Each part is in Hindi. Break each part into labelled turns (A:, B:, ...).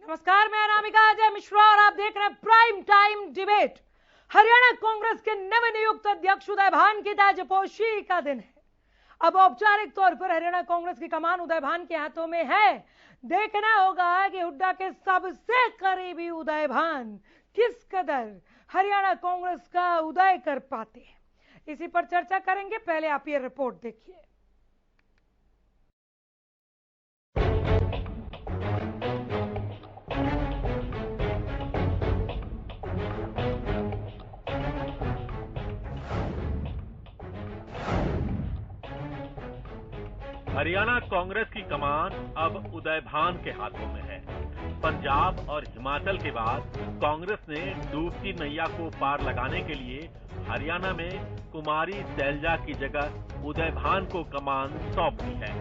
A: नमस्कार, मैं अनामिका अजय मिश्रा और आप देख रहे हैं prime time debate. Haryana Congress के नवनियुक्त अध्यक्ष उदय भान की ताजपोशी का दिन है। अब औपचारिक तौर पर हरियाणा कांग्रेस की कमान उदय भान के हाथों में है। देखना होगा कि हुड्डा के सबसे करीबी उदय भान किस कदर हरियाणा कांग्रेस का उदय कर पाते हैं, इसी पर चर्चा करेंगे। पहले आप ये रिपोर्ट देखिए।
B: हरियाणा कांग्रेस की कमान अब उदय भान के हाथों में है। पंजाब और हिमाचल के बाद कांग्रेस ने डूबती नैया को पार लगाने के लिए हरियाणा में कुमारी सैलजा की जगह उदय भान को कमान सौंप दी है।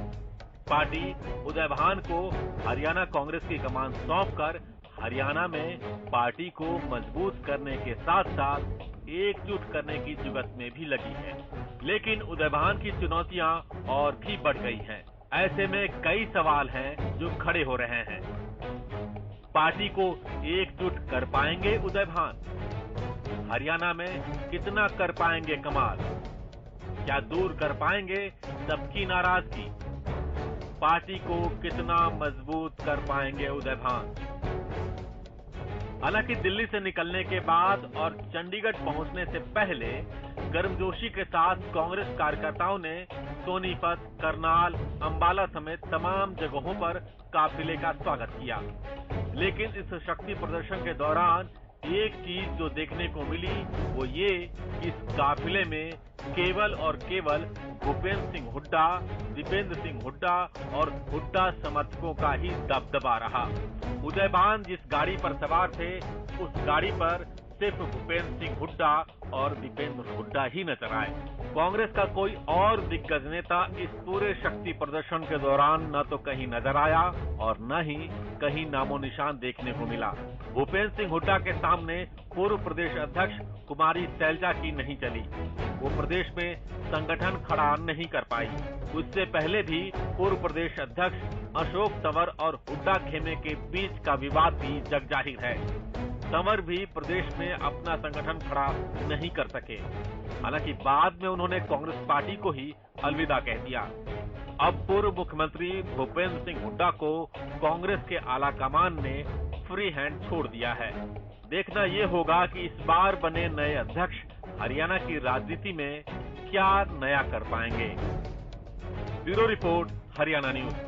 B: पार्टी उदय भान को हरियाणा कांग्रेस की कमान सौंपकर हरियाणा में पार्टी को मजबूत करने के साथ साथ एकजुट करने की जुगत में भी लगी है। लेकिन उदय भान की चुनौतियां और भी बढ़ गई हैं। ऐसे में कई सवाल हैं जो खड़े हो रहे हैं। पार्टी को एकजुट कर पाएंगे उदय भान? हरियाणा में कितना कर पाएंगे कमाल? क्या दूर कर पाएंगे सबकी नाराजगी? पार्टी को कितना मजबूत कर पाएंगे उदय भान? हालांकि दिल्ली से निकलने के बाद और चंडीगढ़ पहुंचने से पहले गर्मजोशी के साथ कांग्रेस कार्यकर्ताओं ने सोनीपत, करनाल, अंबाला समेत तमाम जगहों पर काफिले का स्वागत किया। लेकिन इस शक्ति प्रदर्शन के दौरान एक चीज जो देखने को मिली वो ये कि इस काफिले में केवल और केवल भूपेंद्र सिंह हुड्डा, दीपेंद्र सिंह हुड्डा और हुड्डा समर्थकों का ही दबदबा रहा। उदय भान जिस गाड़ी पर सवार थे उस गाड़ी पर सिर्फ भूपेंद्र सिंह हुड्डा और दीपेंद्र हुड्डा ही नजर आए। कांग्रेस का कोई और दिग्गज नेता इस पूरे शक्ति प्रदर्शन के दौरान न तो कहीं नजर आया और न ही कहीं नामो निशान देखने को मिला। भूपेंद्र सिंह हुड्डा के सामने पूर्व प्रदेश अध्यक्ष कुमारी सैलजा की नहीं चली। वो प्रदेश में संगठन खड़ा नहीं कर पाई। उससे पहले भी पूर्व प्रदेश अध्यक्ष अशोक तंवर और हुड्डा खेमे के बीच का विवाद भी जगजाहिर है। तंवर भी प्रदेश में अपना संगठन खड़ा नहीं कर सके। हालांकि बाद में उन्होंने कांग्रेस पार्टी को ही अलविदा कह दिया। अब पूर्व मुख्यमंत्री भूपेंद्र सिंह हुड्डा को कांग्रेस के आला कमान ने फ्री हैंड छोड़ दिया है। देखना ये होगा कि इस बार बने नए अध्यक्ष हरियाणा की राजनीति में क्या नया कर पाएंगे। Bureau report, Haryana news.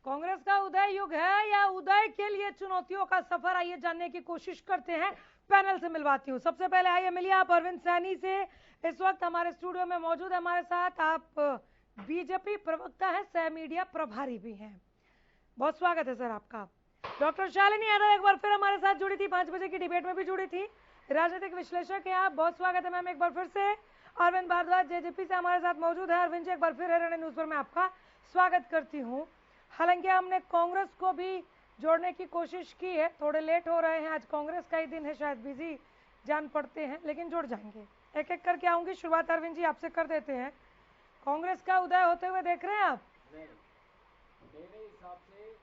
A: Congress का उदय युग है या उदय के लिए चुनौतियों का सफर, आइए जानने की कोशिश करते हैं। पैनल से मिलवाती हूँ। सबसे पहले आइए मिलिए आप अरविंद सैनी से। इस वक्त हमारे स्टूडियो में मौजूद है हमारे साथ। आप बीजेपी प्रवक्ता हैं, सह मीडिया प्रभारी भी हैं। बहुत स्वागत है सर आपका। डॉक्टर शालिनी यादव एक बार फिर हमारे साथ जुड़ी थी, 5 बजे की डिबेट में भी जुड़ी थी, राजनीतिक विश्लेषक हैं आप। बहुत स्वागत है मैम एक बार फिर से। अरविंद भारद्वाज जेजेपी से हमारे साथ मौजूद है। अरविंद जी एक बार फिर हरियाणा न्यूज पर मैं आपका स्वागत करती हूँ। हालांकि हमने कांग्रेस को भी जोड़ने की कोशिश की है, थोड़े लेट हो रहे हैं, आज कांग्रेस का ही दिन है, शायद बिजी जान पड़ते हैं, लेकिन जुड़ जाएंगे। एक एक करके आऊंगी। शुरुआत अरविंद जी आपसे कर देते हैं। कांग्रेस का उदय होते हुए देख रहे हैं आप?
C: मेरे हिसाब से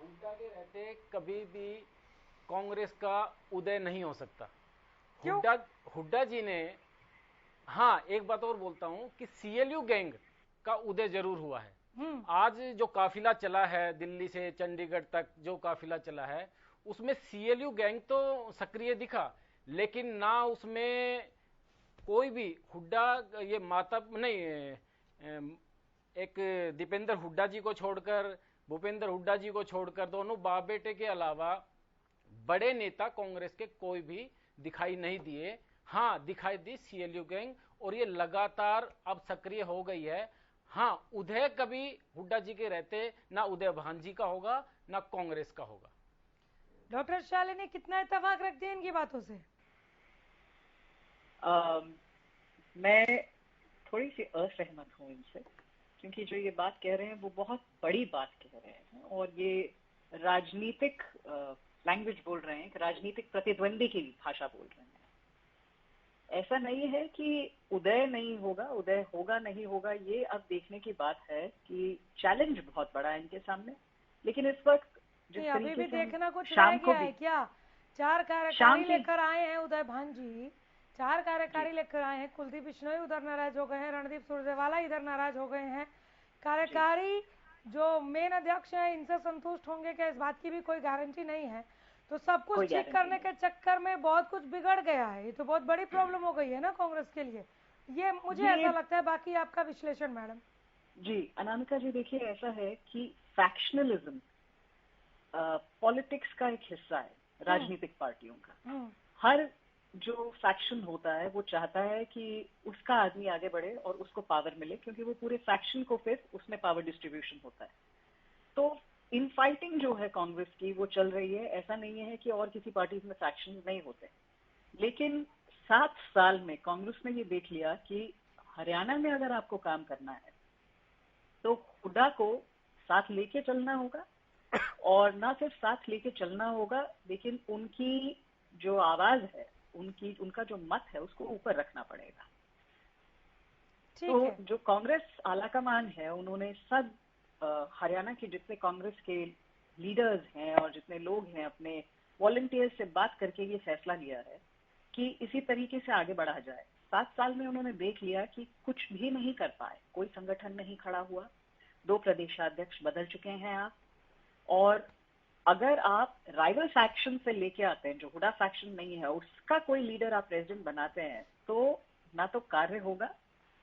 C: हुड्डा के रहते कभी भी कांग्रेस का उदय नहीं हो सकता। हुड्डा जी ने, हाँ एक बात और बोलता हूं कि सीएलयू गैंग का उदय जरूर हुआ है। आज जो काफिला चला है दिल्ली से चंडीगढ़ तक, जो काफिला चला है उसमें सीएलयू गैंग तो सक्रिय दिखा, लेकिन ना उसमें कोई भी हुड्डा ये माता नहीं, एक दीपेंद्र हुड्डा जी को छोड़कर, भूपेंद्र हुड्डा जी को छोड़कर, दोनों बाप बेटे के अलावा बड़े नेता कांग्रेस के कोई भी दिखाई नहीं दिए। हाँ दिखाई दी सीएलयू गैंग, और ये लगातार अब सक्रिय हो गई है। हाँ उदय कभी हुड्डा जी के रहते ना उदय भान जी का होगा ना कांग्रेस का होगा।
A: डॉक्टर शालिनी कितना इत्तेफाक रखते हैं इनकी बातों से?
D: मैं थोड़ी सी असहमत हूँ इनसे, क्योंकि जो ये बात कह रहे हैं वो बहुत बड़ी बात कह रहे हैं और ये राजनीतिक लैंग्वेज बोल रहे हैं, राजनीतिक प्रतिद्वंदी की भाषा बोल रहे हैं। ऐसा नहीं है कि उदय नहीं होगा, उदय होगा नहीं होगा, ये अब देखने की बात है कि चैलेंज बहुत बड़ा है इनके सामने। लेकिन इस वक्त जिस
A: अभी भी
D: तरीके से
A: देखना कुछ रह
D: शाम को
A: गया है क्या? 4 कार्यकारी लेकर आए हैं उदय भान जी, 4 कार्यकारी लेकर आए हैं। कुलदीप बिश्नोई उधर नाराज हो गए हैं, रणदीप सुरजेवाला इधर नाराज हो गए हैं। कार्यकारी जो मेन अध्यक्ष हैं इनसे संतुष्ट होंगे क्या, इस बात की भी कोई गारंटी नहीं है। तो सब कुछ ठीक करने के चक्कर में बहुत कुछ बिगड़ गया है। ये तो बहुत बड़ी प्रॉब्लम हो गई है ना कांग्रेस के लिए, ये मुझे ऐसा लगता है। बाकी आपका विश्लेषण मैडम।
D: जी अनामिका जी, देखिए ऐसा है कि फैक्शनलिज्म पॉलिटिक्स का एक हिस्सा है, राजनीतिक पार्टियों का। हर जो फैक्शन होता है वो चाहता है कि उसका आदमी आगे बढ़े और उसको पावर मिले, क्योंकि वो पूरे फैक्शन को फिर उसमें पावर डिस्ट्रीब्यूशन होता है। तो इनफाइटिंग जो है कांग्रेस की वो चल रही है। ऐसा नहीं है कि और किसी पार्टी में फैक्शन नहीं होते, लेकिन 7 साल में कांग्रेस ने ये देख लिया कि हरियाणा में अगर आपको काम करना है तो हुड्डा को साथ लेके चलना होगा, और ना सिर्फ साथ लेके चलना होगा लेकिन उनकी जो आवाज है, उनका जो मत है उसको ऊपर रखना पड़ेगा। तो जो कांग्रेस आलाकमान है उन्होंने सब हरियाणा के जितने कांग्रेस के लीडर्स हैं और जितने लोग हैं अपने वॉलंटियर्स से बात करके ये फैसला लिया है कि इसी तरीके से आगे बढ़ा जाए। 7 साल में उन्होंने देख लिया कि कुछ भी नहीं कर पाए, कोई संगठन नहीं खड़ा हुआ, 2 प्रदेशाध्यक्ष बदल चुके हैं आप, और अगर आप राइवल फैक्शन से लेके आते हैं, जो हुड्डा फैक्शन नहीं है, उसका कोई लीडर आप प्रेसिडेंट बनाते हैं, तो ना तो कार्य होगा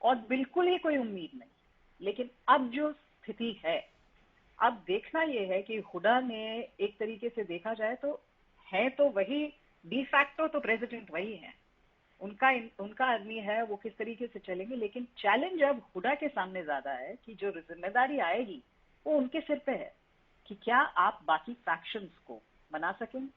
D: और बिल्कुल ही कोई उम्मीद नहीं। लेकिन अब जो स्थिति है, अब देखना यह है कि हुड्डा ने एक तरीके से देखा जाए तो है तो वही डी फैक्टो, तो प्रेसिडेंट वही है, उनका आदमी है, वो किस तरीके से चलेंगे। लेकिन चैलेंज अब हुड्डा के सामने ज्यादा है कि जो जिम्मेदारी आएगी वो उनके सिर पे है कि क्या आप बाकी फैक्शंस को मना सकें।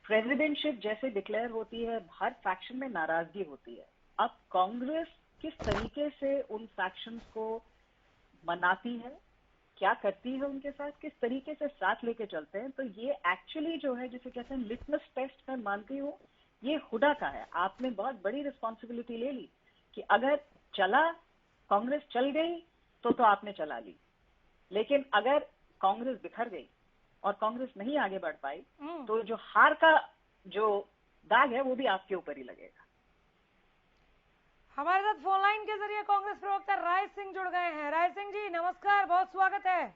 D: प्रेसिडेंटशिप जैसे डिक्लेयर होती है, हर फैक्शन में नाराजगी होती है। अब कांग्रेस किस तरीके से उन फैक्शंस को मनाती है, क्या करती है उनके साथ, किस तरीके से साथ लेके चलते हैं, तो ये एक्चुअली जो है जिसे कहते हैं लिटमस टेस्ट, मैं मानती हूँ ये हुड्डा का है। आपने बहुत बड़ी रिस्पॉन्सिबिलिटी ले ली कि अगर चला, कांग्रेस चल गई तो आपने चला ली, लेकिन अगर कांग्रेस बिखर गई और कांग्रेस नहीं आगे बढ़ पाई तो जो हार का जो दाग है वो भी आपके ऊपर ही लगेगा।
A: हमारे साथ फोन लाइन के जरिए कांग्रेस प्रवक्ता राय सिंह जुड़ गए हैं। राय सिंह जी नमस्कार, बहुत स्वागत है।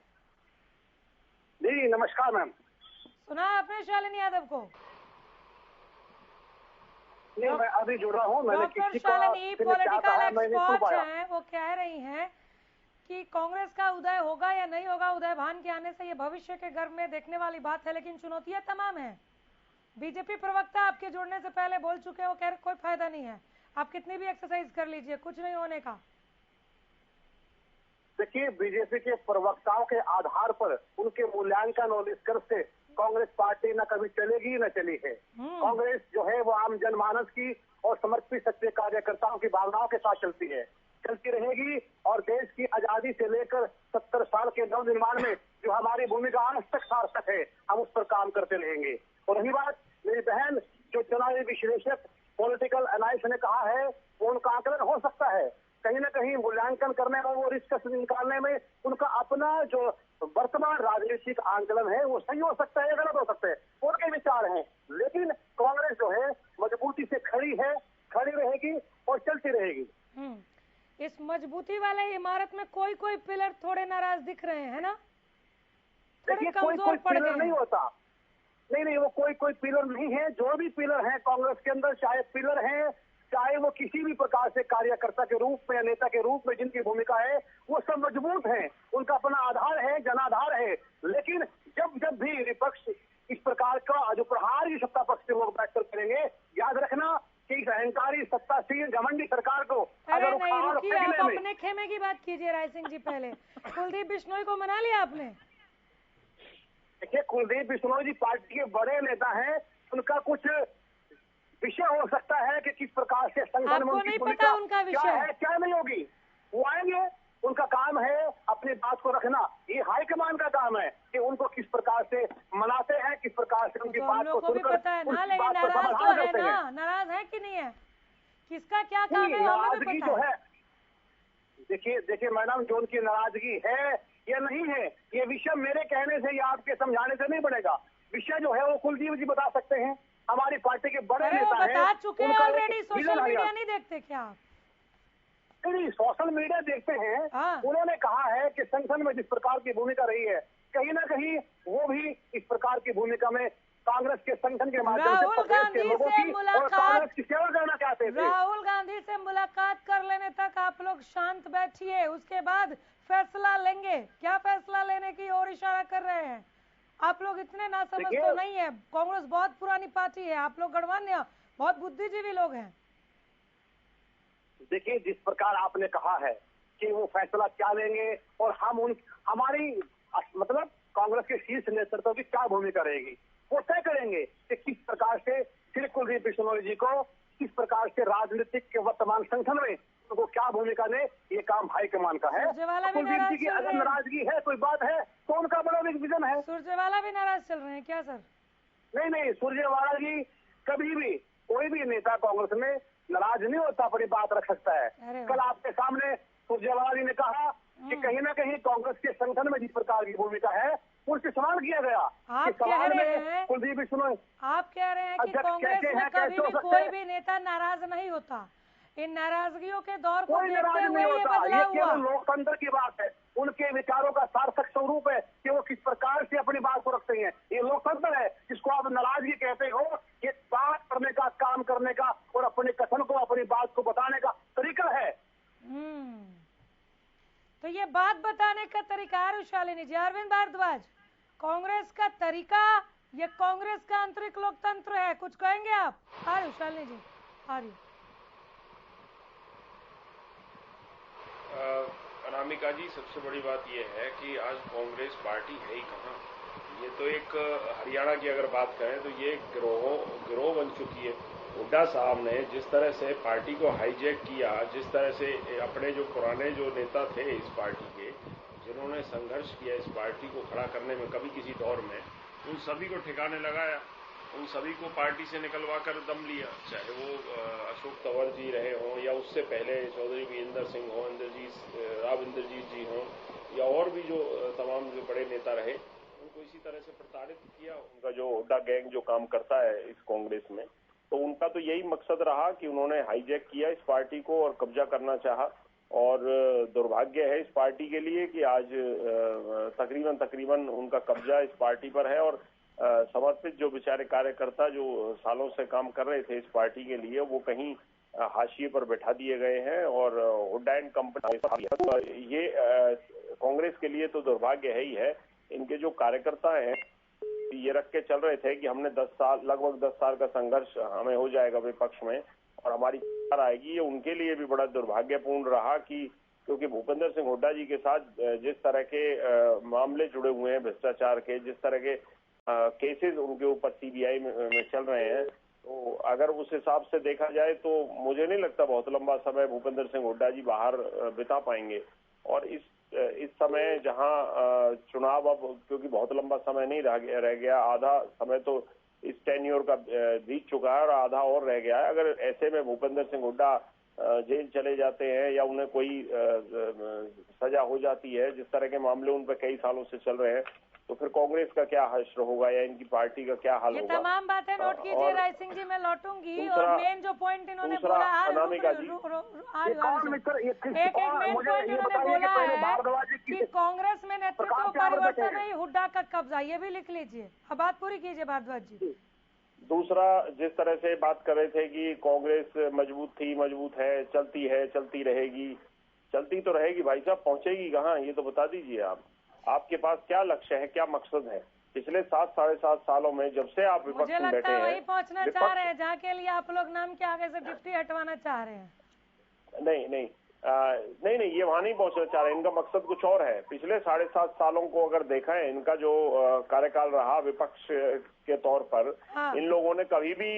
E: जी नमस्कार मैम।
A: सुना आपने शालिनी यादव को?
E: नहीं, मैं अभी जुड़ रहा हूँ। मैंने
A: डॉक्टर शालिनी पॉलिटिकल एक्सपर्ट हैं, वो कह रही हैं कि कांग्रेस का उदय होगा या नहीं होगा, उदय भान के आने से ये भविष्य के गर्भ में देखने वाली बात है, लेकिन चुनौतियां तमाम हैं। बीजेपी प्रवक्ता आपके जुड़ने से पहले बोल चुके हैं, वो कह रहे कोई फायदा नहीं है, आप कितनी भी एक्सरसाइज कर लीजिए, कुछ नहीं होने का।
E: देखिए, बीजेपी के प्रवक्ताओं के आधार पर, उनके मूल्यांकन और निष्कर्ष से कांग्रेस पार्टी न कभी चलेगी न चली है। कांग्रेस जो है वो आम जनमानस की और समर्पित सच्चे कार्यकर्ताओं की भावनाओं के साथ चलती है, चलती रहेगी। और देश की आजादी से लेकर 70 साल के नवनिर्माण में जो हमारी भूमिका आज तक सार्थक है, हम उस पर काम करते रहेंगे। और रही बात मेरी बहन, जो चुनावी विश्लेषक पॉलिटिकल एनालिस्ट ने कहा है, वो उनका आकलन हो सकता है, कहीं ना कहीं मूल्यांकन करने में, वो रिस्क निकालने में उनका अपना जो वर्तमान राजनीतिक आंकलन है वो सही हो सकता है या गलत हो सकता है, उनके विचार हैं। लेकिन कांग्रेस जो है मजबूती से खड़ी है, खड़ी रहेगी और चलती रहेगी।
A: इस मजबूती वाले इमारत में कोई कोई पिलर थोड़े नाराज दिख रहे हैं ना,
E: देखिए कोई पिलर नहीं होता, नहीं वो कोई पिलर नहीं है। जो भी पिलर है कांग्रेस के अंदर, चाहे पिलर है, चाहे वो किसी भी प्रकार से कार्यकर्ता के रूप में या नेता के रूप में जिनकी भूमिका है, वो सब मजबूत है, उनका अपना आधार है, जनाधार है। लेकिन जब भी विपक्ष इस प्रकार का जो प्रहार ही सत्ता पक्ष के लोग बैठकर करेंगे, याद रखना कि इस अहंकारी सत्तासीन घमंडी सरकार को अगर
A: आप अपने खेमे की बात कीजिए राय सिंह जी। पहले कुलदीप बिश्नोई को मना लिया आपने?
E: देखिए, कुलदीप बिश्नोई जी पार्टी के बड़े नेता हैं, उनका कुछ विषय हो सकता है कि किस प्रकार से संगठन में
A: आपको
E: उनकी
A: नहीं
E: भूमिका
A: पता उनका
E: क्या
A: विषय?
E: है क्या नहीं होगी, वो आएंगे, उनका काम है अपनी बात को रखना। ये हाईकमान का काम है कि उनको किस प्रकार से मनाते हैं, किस प्रकार से उनकी
A: तो हम
E: बात
A: लोग
E: को
A: को भी
E: सुनकर
A: पता है ना,
E: उनकी
A: लेकिन
E: बात को
A: नाराज तो
E: समाधान
A: है
E: करते हैं।
A: ना, नाराज है कि नहीं है, किसका क्या काम है वो हमें
E: नाराजगी
A: भी
E: जो
A: पता है।
E: है, देखिए मैडम, जो उनकी नाराजगी है या नहीं है, ये विषय मेरे कहने से या आपके समझाने से नहीं बनेगा। विषय जो है वो कुलदीप जी बता सकते हैं, हमारी पार्टी के बड़े
A: अरे वो
E: नेता
A: बता
E: हैं,
A: चुके हैं
E: उनका एक
A: ऑलरेडी,
E: विजन
A: सोशल
E: है
A: मीडिया
E: यहाँ।
A: नहीं देखते क्या आप?
E: नहीं, सोशल मीडिया देखते हैं।
A: हाँ।
E: उन्होंने कहा है कि संगठन में जिस प्रकार की भूमिका रही है, कहीं ना कहीं वो भी इस प्रकार की भूमिका में कांग्रेस के संगठन के माध्यम से
A: राहुल
E: प्रदेश के
A: गांधी
E: लोगों
A: से
E: की और
A: मुलाकात,
E: कांग्रेस की सेवा करना चाहते थे।
A: राहुल गांधी से मुलाकात कर लेने तक आप लोग शांत बैठिए, उसके बाद फैसला लेंगे। क्या फैसला लेने की ओर इशारा कर रहे हैं आप लोग? इतने नासमझ तो नहीं है, कांग्रेस बहुत पुरानी पार्टी है, आप लोग गणमान्य बहुत बुद्धिजीवी लोग हैं।
E: देखिए, जिस प्रकार आपने कहा है कि वो फैसला क्या लेंगे और हमारी मतलब कांग्रेस के शीर्ष नेतृत्व की क्या भूमिका रहेगी, वो तय करेंगे कि किस प्रकार से श्री कुलदीप बिश्नोई जी को किस प्रकार से राजनीतिक के वर्तमान संगठन में उनको क्या भूमिका ने, ये काम हाईकमान का है। कुलदीप जी की अगर नाराजगी है, कोई बात है, तो उनका बड़ा विजन है।
A: सुरजेवाला भी नाराज चल रहे हैं क्या सर?
E: नहीं, सुरजेवाला जी कभी भी, कोई भी नेता कांग्रेस में नाराज नहीं होता, अपनी बात रख सकता है। कल आपके सामने सुरजेवाला जी ने कहा कि कहीं ना कहीं कांग्रेस के संगठन में जिस प्रकार की भूमिका है उनसे सवाल किया गया।
A: आप कह रहे हैं
E: कुलदीप बिश्नोई,
A: आप कह रहे हैं कि कांग्रेस में कभी भी कोई भी नेता नाराज नहीं होता, इन नाराजगियों के दौर को देखते हुए ये बदलाव हुआ।
E: केवल लोकतंत्र की बात है, उनके विचारों का सार्थक स्वरूप है कि वो किस प्रकार से अपनी बात को रखते हैं। ये लोकतंत्र है जिसको आप नाराजगी कहते हो, ये बात करने का, काम करने का और अपने कथन को, अपनी बात को बताने का तरीका है।
A: तो ये बात बताने का तरीका है शालिनी जी। अरविंद भारद्वाज, कांग्रेस का तरीका, ये कांग्रेस का आंतरिक लोकतंत्र है, कुछ कहेंगे आप? आ रही शालिनी जी, आ रही।
F: अनामिका जी, सबसे बड़ी बात यह है कि आज कांग्रेस पार्टी है ही कहाँ। ये तो एक हरियाणा की अगर बात करें तो ये गिरोह बन चुकी है। हुड्डा साहब ने जिस तरह से पार्टी को हाईजैक किया, जिस तरह से अपने जो पुराने जो नेता थे इस पार्टी के, जिन्होंने संघर्ष किया इस पार्टी को खड़ा करने में कभी किसी दौर में, उन सभी को ठिकाने लगाया, उन सभी को पार्टी से निकलवा कर दम लिया, चाहे वो अशोक तंवर जी रहे हों या उससे पहले चौधरी वीरेंद्र सिंह हों, राव इंद्रजीत जी हों या और भी जो तमाम जो बड़े नेता रहे, उनको इसी तरह से प्रताड़ित किया। उनका जो हुड्डा गैंग जो काम करता है इस कांग्रेस में, तो उनका तो यही मकसद रहा कि उन्होंने हाईजैक किया इस पार्टी को और कब्जा करना चाहा। और दुर्भाग्य है इस पार्टी के लिए कि आज तकरीबन उनका कब्जा इस पार्टी पर है और समर्पित जो बेचारे कार्यकर्ता जो सालों से काम कर रहे थे इस पार्टी के लिए, वो कहीं हाशिए पर बैठा दिए गए हैं और हुड्डा एंड कंपनी, ये कांग्रेस के लिए तो दुर्भाग्य है ही है। इनके जो कार्यकर्ता हैं ये रख के चल रहे थे कि हमने लगभग 10 साल का संघर्ष हमें हो जाएगा विपक्ष में और हमारी सरकार आएगी। ये उनके लिए भी बड़ा दुर्भाग्यपूर्ण रहा कि क्योंकि भूपेंद्र सिंह हुड्डा जी के साथ जिस तरह के मामले जुड़े हुए हैं भ्रष्टाचार के, जिस तरह के केसेस उनके ऊपर सीबीआई में चल रहे हैं, तो अगर उस हिसाब से देखा जाए तो मुझे नहीं लगता बहुत लंबा समय भूपेंद्र सिंह हुड्डा जी बाहर बिता पाएंगे। और इस समय जहां चुनाव अब क्योंकि बहुत लंबा समय नहीं रह गया, आधा समय तो इस टेन्योर का बीत चुका है और आधा और रह गया है। अगर ऐसे में भूपेंद्र सिंह हुड्डा जेल चले जाते हैं या उन्हें कोई सजा हो जाती है, जिस तरह के मामले उन पर कई सालों से चल रहे हैं, तो फिर कांग्रेस का क्या हश्र होगा या इनकी पार्टी का क्या हाल होगा।
A: ये तमाम बातें नोट कीजिए राय सिंह जी, मैं लौटूंगी। और मेन जो पॉइंट इन्होंने बोला, एक मेन पॉइंट इन्होंने बोला है कि कांग्रेस में नेतृत्व परिवर्तन नहीं, हुड्डा का कब्जा, ये भी लिख लीजिए। अब बात पूरी कीजिए भारद्वाज जी।
F: दूसरा, जिस तरह से बात कर रहे थे कि कांग्रेस मजबूत थी, मजबूत है, चलती रहेगी, चलती तो रहेगी भाई साहब, पहुंचेगी कहाँ ये तो बता दीजिए आप। आपके पास क्या लक्ष्य है, क्या मकसद है? पिछले 7-7.5 सालों में जब से आप विपक्ष में बैठे हैं,
A: वही पहुंचना चाह रहे हैं जहाँ के लिए आप लोग नाम के आगे से डिप्टी हटवाना चाह रहे हैं।
F: नहीं नहीं, ये वहां नहीं पहुंचना चाह रहे, इनका मकसद कुछ और है। पिछले 7.5 सालों को अगर देखा है, इनका जो कार्यकाल रहा विपक्ष के तौर पर, इन लोगों ने कभी भी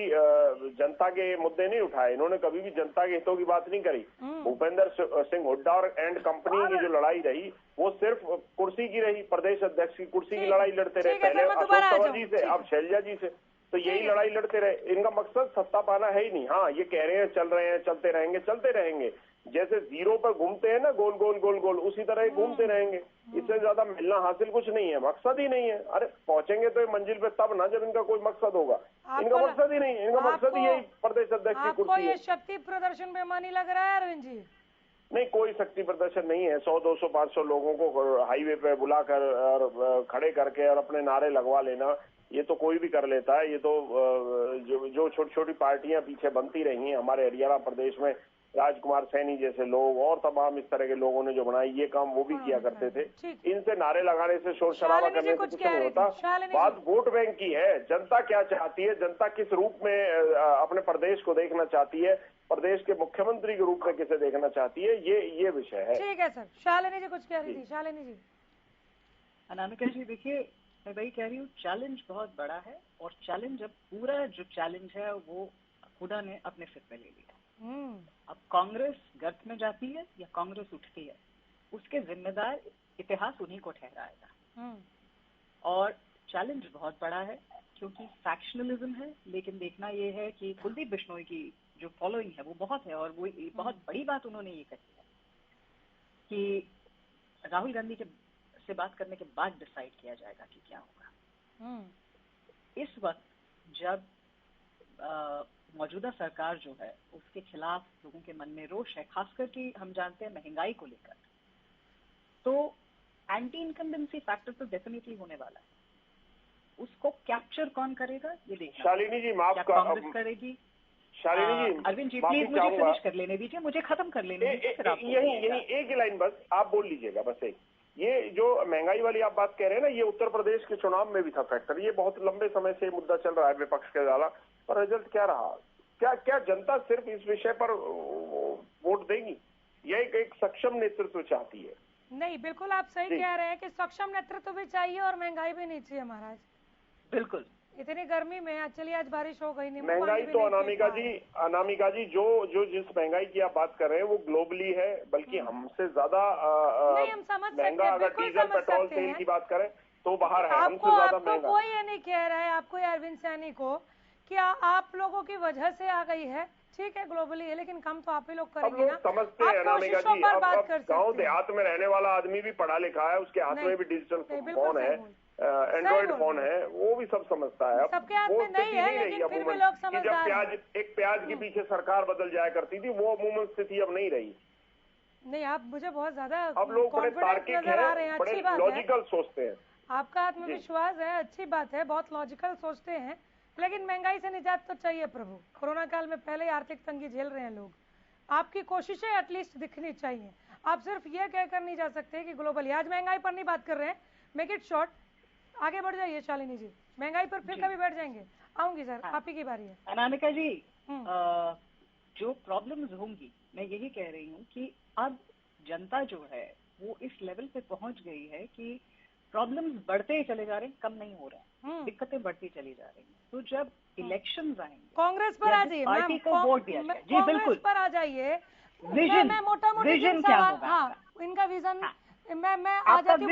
F: जनता के मुद्दे नहीं उठाए, इन्होंने कभी भी जनता के हितों की बात नहीं करी। भूपेंद्र सिंह हुड्डा और एंड कंपनी की जो लड़ाई रही वो सिर्फ कुर्सी की रही, प्रदेश अध्यक्ष की कुर्सी की लड़ाई लड़ते रहे, पहले अशोक तंवर जी से, अब शैलजा जी से, तो यही लड़ाई लड़ते रहे। इनका मकसद सत्ता पाना है ही नहीं। हाँ, ये कह रहे हैं चल रहे हैं, चलते रहेंगे, जैसे जीरो पर घूमते हैं ना, गोल गोल गोल गोल, उसी तरह ही घूमते रहेंगे। इससे ज्यादा मिलना हासिल कुछ नहीं है, मकसद ही नहीं है। अरे पहुंचेंगे तो मंजिल पे तब ना, जब इनका कोई मकसद होगा। इनका मकसद ही नहीं है, इनका मकसद ही यही प्रदेश अध्यक्ष की कुर्सी है।
A: शक्ति प्रदर्शन बेमानी लग रहा है अरविंद जी?
F: नहीं, कोई शक्ति प्रदर्शन नहीं है। 100, 200, 500 लोगों को हाईवे पे बुलाकर और खड़े करके और अपने नारे लगवा लेना, ये तो कोई भी कर लेता है। ये तो जो छोटी छोटी पार्टियां पीछे बनती रही हैं हमारे हरियाणा प्रदेश में, राजकुमार सैनी जैसे लोग और तमाम इस तरह के लोगों ने जो बनाई, ये काम वो भी किया करते थे। इनसे नारे लगाने से, शोर शराबा करने से कुछ नहीं होता। बात वोट बैंक की है। जनता क्या चाहती है, जनता किस रूप में अपने प्रदेश को देखना चाहती है, प्रदेश के मुख्यमंत्री के रूप में किसे देखना चाहती है, ये विषय है।
A: ठीक है सर। शालिनी जी कुछ कह रही थी। शालिनी जी।
D: अनामिका जी देखिए, मैं वही कह रही हूँ, चैलेंज बहुत बड़ा है, और चैलेंज, अब पूरा जो चैलेंज है वो हुड्डा ने अपने सिर पे ले लिया। अब कांग्रेस गर्त में जाती है या कांग्रेस उठती है, उसके जिम्मेदार इतिहास उन्हीं को ठहराएगा। और चैलेंज बहुत बड़ा है, क्योंकि फैक्शनलिज्म है, लेकिन देखना ये है कि कुलदीप बिश्नोई की जो फॉलोइंग है वो बहुत है, और वो बहुत बड़ी बात उन्होंने ये कही है कि राहुल गांधी से बात करने के बाद डिसाइड किया जाएगा कि क्या होगा। इस वक्त जब मौजूदा सरकार जो है उसके खिलाफ लोगों के मन में रोष है, खासकर कि हम जानते हैं महंगाई को लेकर, तो एंटी इनकम्बेंसी फैक्टर तो डेफिनेटली होने वाला है। उसको कैप्चर कौन करेगा ये देखना।
F: शालिनी जी माफ
D: कांग्रेस करेगी।
F: शालिनी जी,
D: अरविंद जी प्लीज मुझे फिनिश कर लेने दीजिए, मुझे खत्म कर लेने दीजिए।
F: यही एक ही लाइन बस आप बोल लीजिएगा, बस एक। ये जो महंगाई वाली आप बात कह रहे हैं ना, ये उत्तर प्रदेश के चुनाव में भी था फैक्टर। ये बहुत लंबे समय से मुद्दा चल रहा है विपक्ष के द्वारा, पर रिजल्ट क्या रहा? क्या जनता सिर्फ इस विषय पर वोट देगी? यह एक सक्षम नेतृत्व चाहती है।
A: नहीं, बिल्कुल आप सही कह रहे हैं कि सक्षम नेतृत्व भी चाहिए और महंगाई भी नहीं चाहिए महाराज।
D: बिल्कुल।
A: इतनी गर्मी में चलिए आज बारिश हो गई नहीं,
F: महंगाई तो अनामिका जी जो जिस महंगाई की आप बात कर रहे हैं वो ग्लोबली है, बल्कि हमसे ज्यादा महंगा अगर डीजल पेट्रोल तेल की बात करें तो बाहर है, हमसे ज्यादा महंगा।
A: कोई ये नहीं कह रहा है आपको, अरविंद सैनी को, कि आप लोगों की वजह से आ गई है। ठीक है, ग्लोबली है, लेकिन कम तो आप ही लोग करेंगे ना।
F: समझते हैं अनामिका जी, अब गाँव देहात में रहने वाला आदमी भी पढ़ा लिखा है, उसके हाथ में भी डिजिटल फोन है, एंड्रॉइड फोन है, वो भी सब समझता है।
A: सबके हाथ में नहीं है, लेकिन फिर भी लोग समझदार हैं।
F: जब प्याज के पीछे सरकार बदल जाया करती थी, वो अमूमन स्थिति अब नहीं रही।
A: नहीं, आप मुझे बहुत ज्यादा
F: अब लोग बड़े तार्किक हैं, बड़े लॉजिकल सोचते हैं।
A: आपका आत्मविश्वास है, अच्छी बात है, बहुत लॉजिकल सोचते हैं, लेकिन महंगाई से निजात तो चाहिए प्रभु। कोरोना काल में पहले ही आर्थिक तंगी झेल रहे हैं लोग। आपकी कोशिशें एटलीस्ट दिखनी चाहिए। आप सिर्फ ये कहकर नहीं जा सकते कि ग्लोबली। आज महंगाई पर नहीं बात कर रहे हैं, मेक इट शॉर्ट, आगे बढ़ जाइए शालिनी जी। महंगाई पर फिर कभी बैठ जाएंगे। आऊंगी सर, आप ही की बारी है।
D: अनामिका जी, जो प्रॉब्लम्स होंगी, मैं यही कह रही हूँ कि अब जनता जो है वो इस लेवल पे पहुंच गई है कि प्रॉब्लम्स बढ़ते ही चले जा रहे हैं, कम नहीं हो रहे हैं, दिक्कतें बढ़ती चली जा रही हैं। तो जब इलेक्शंस आएंगे,
A: कांग्रेस पर आ जाइए,
D: पार्टी को वोट दिया जाए। जी बिल्कुल,
A: पर आ जाइए।
D: विजन, विजन क्या होगा?
A: हाँ, इनका विजन मैं आ जाती हूँ,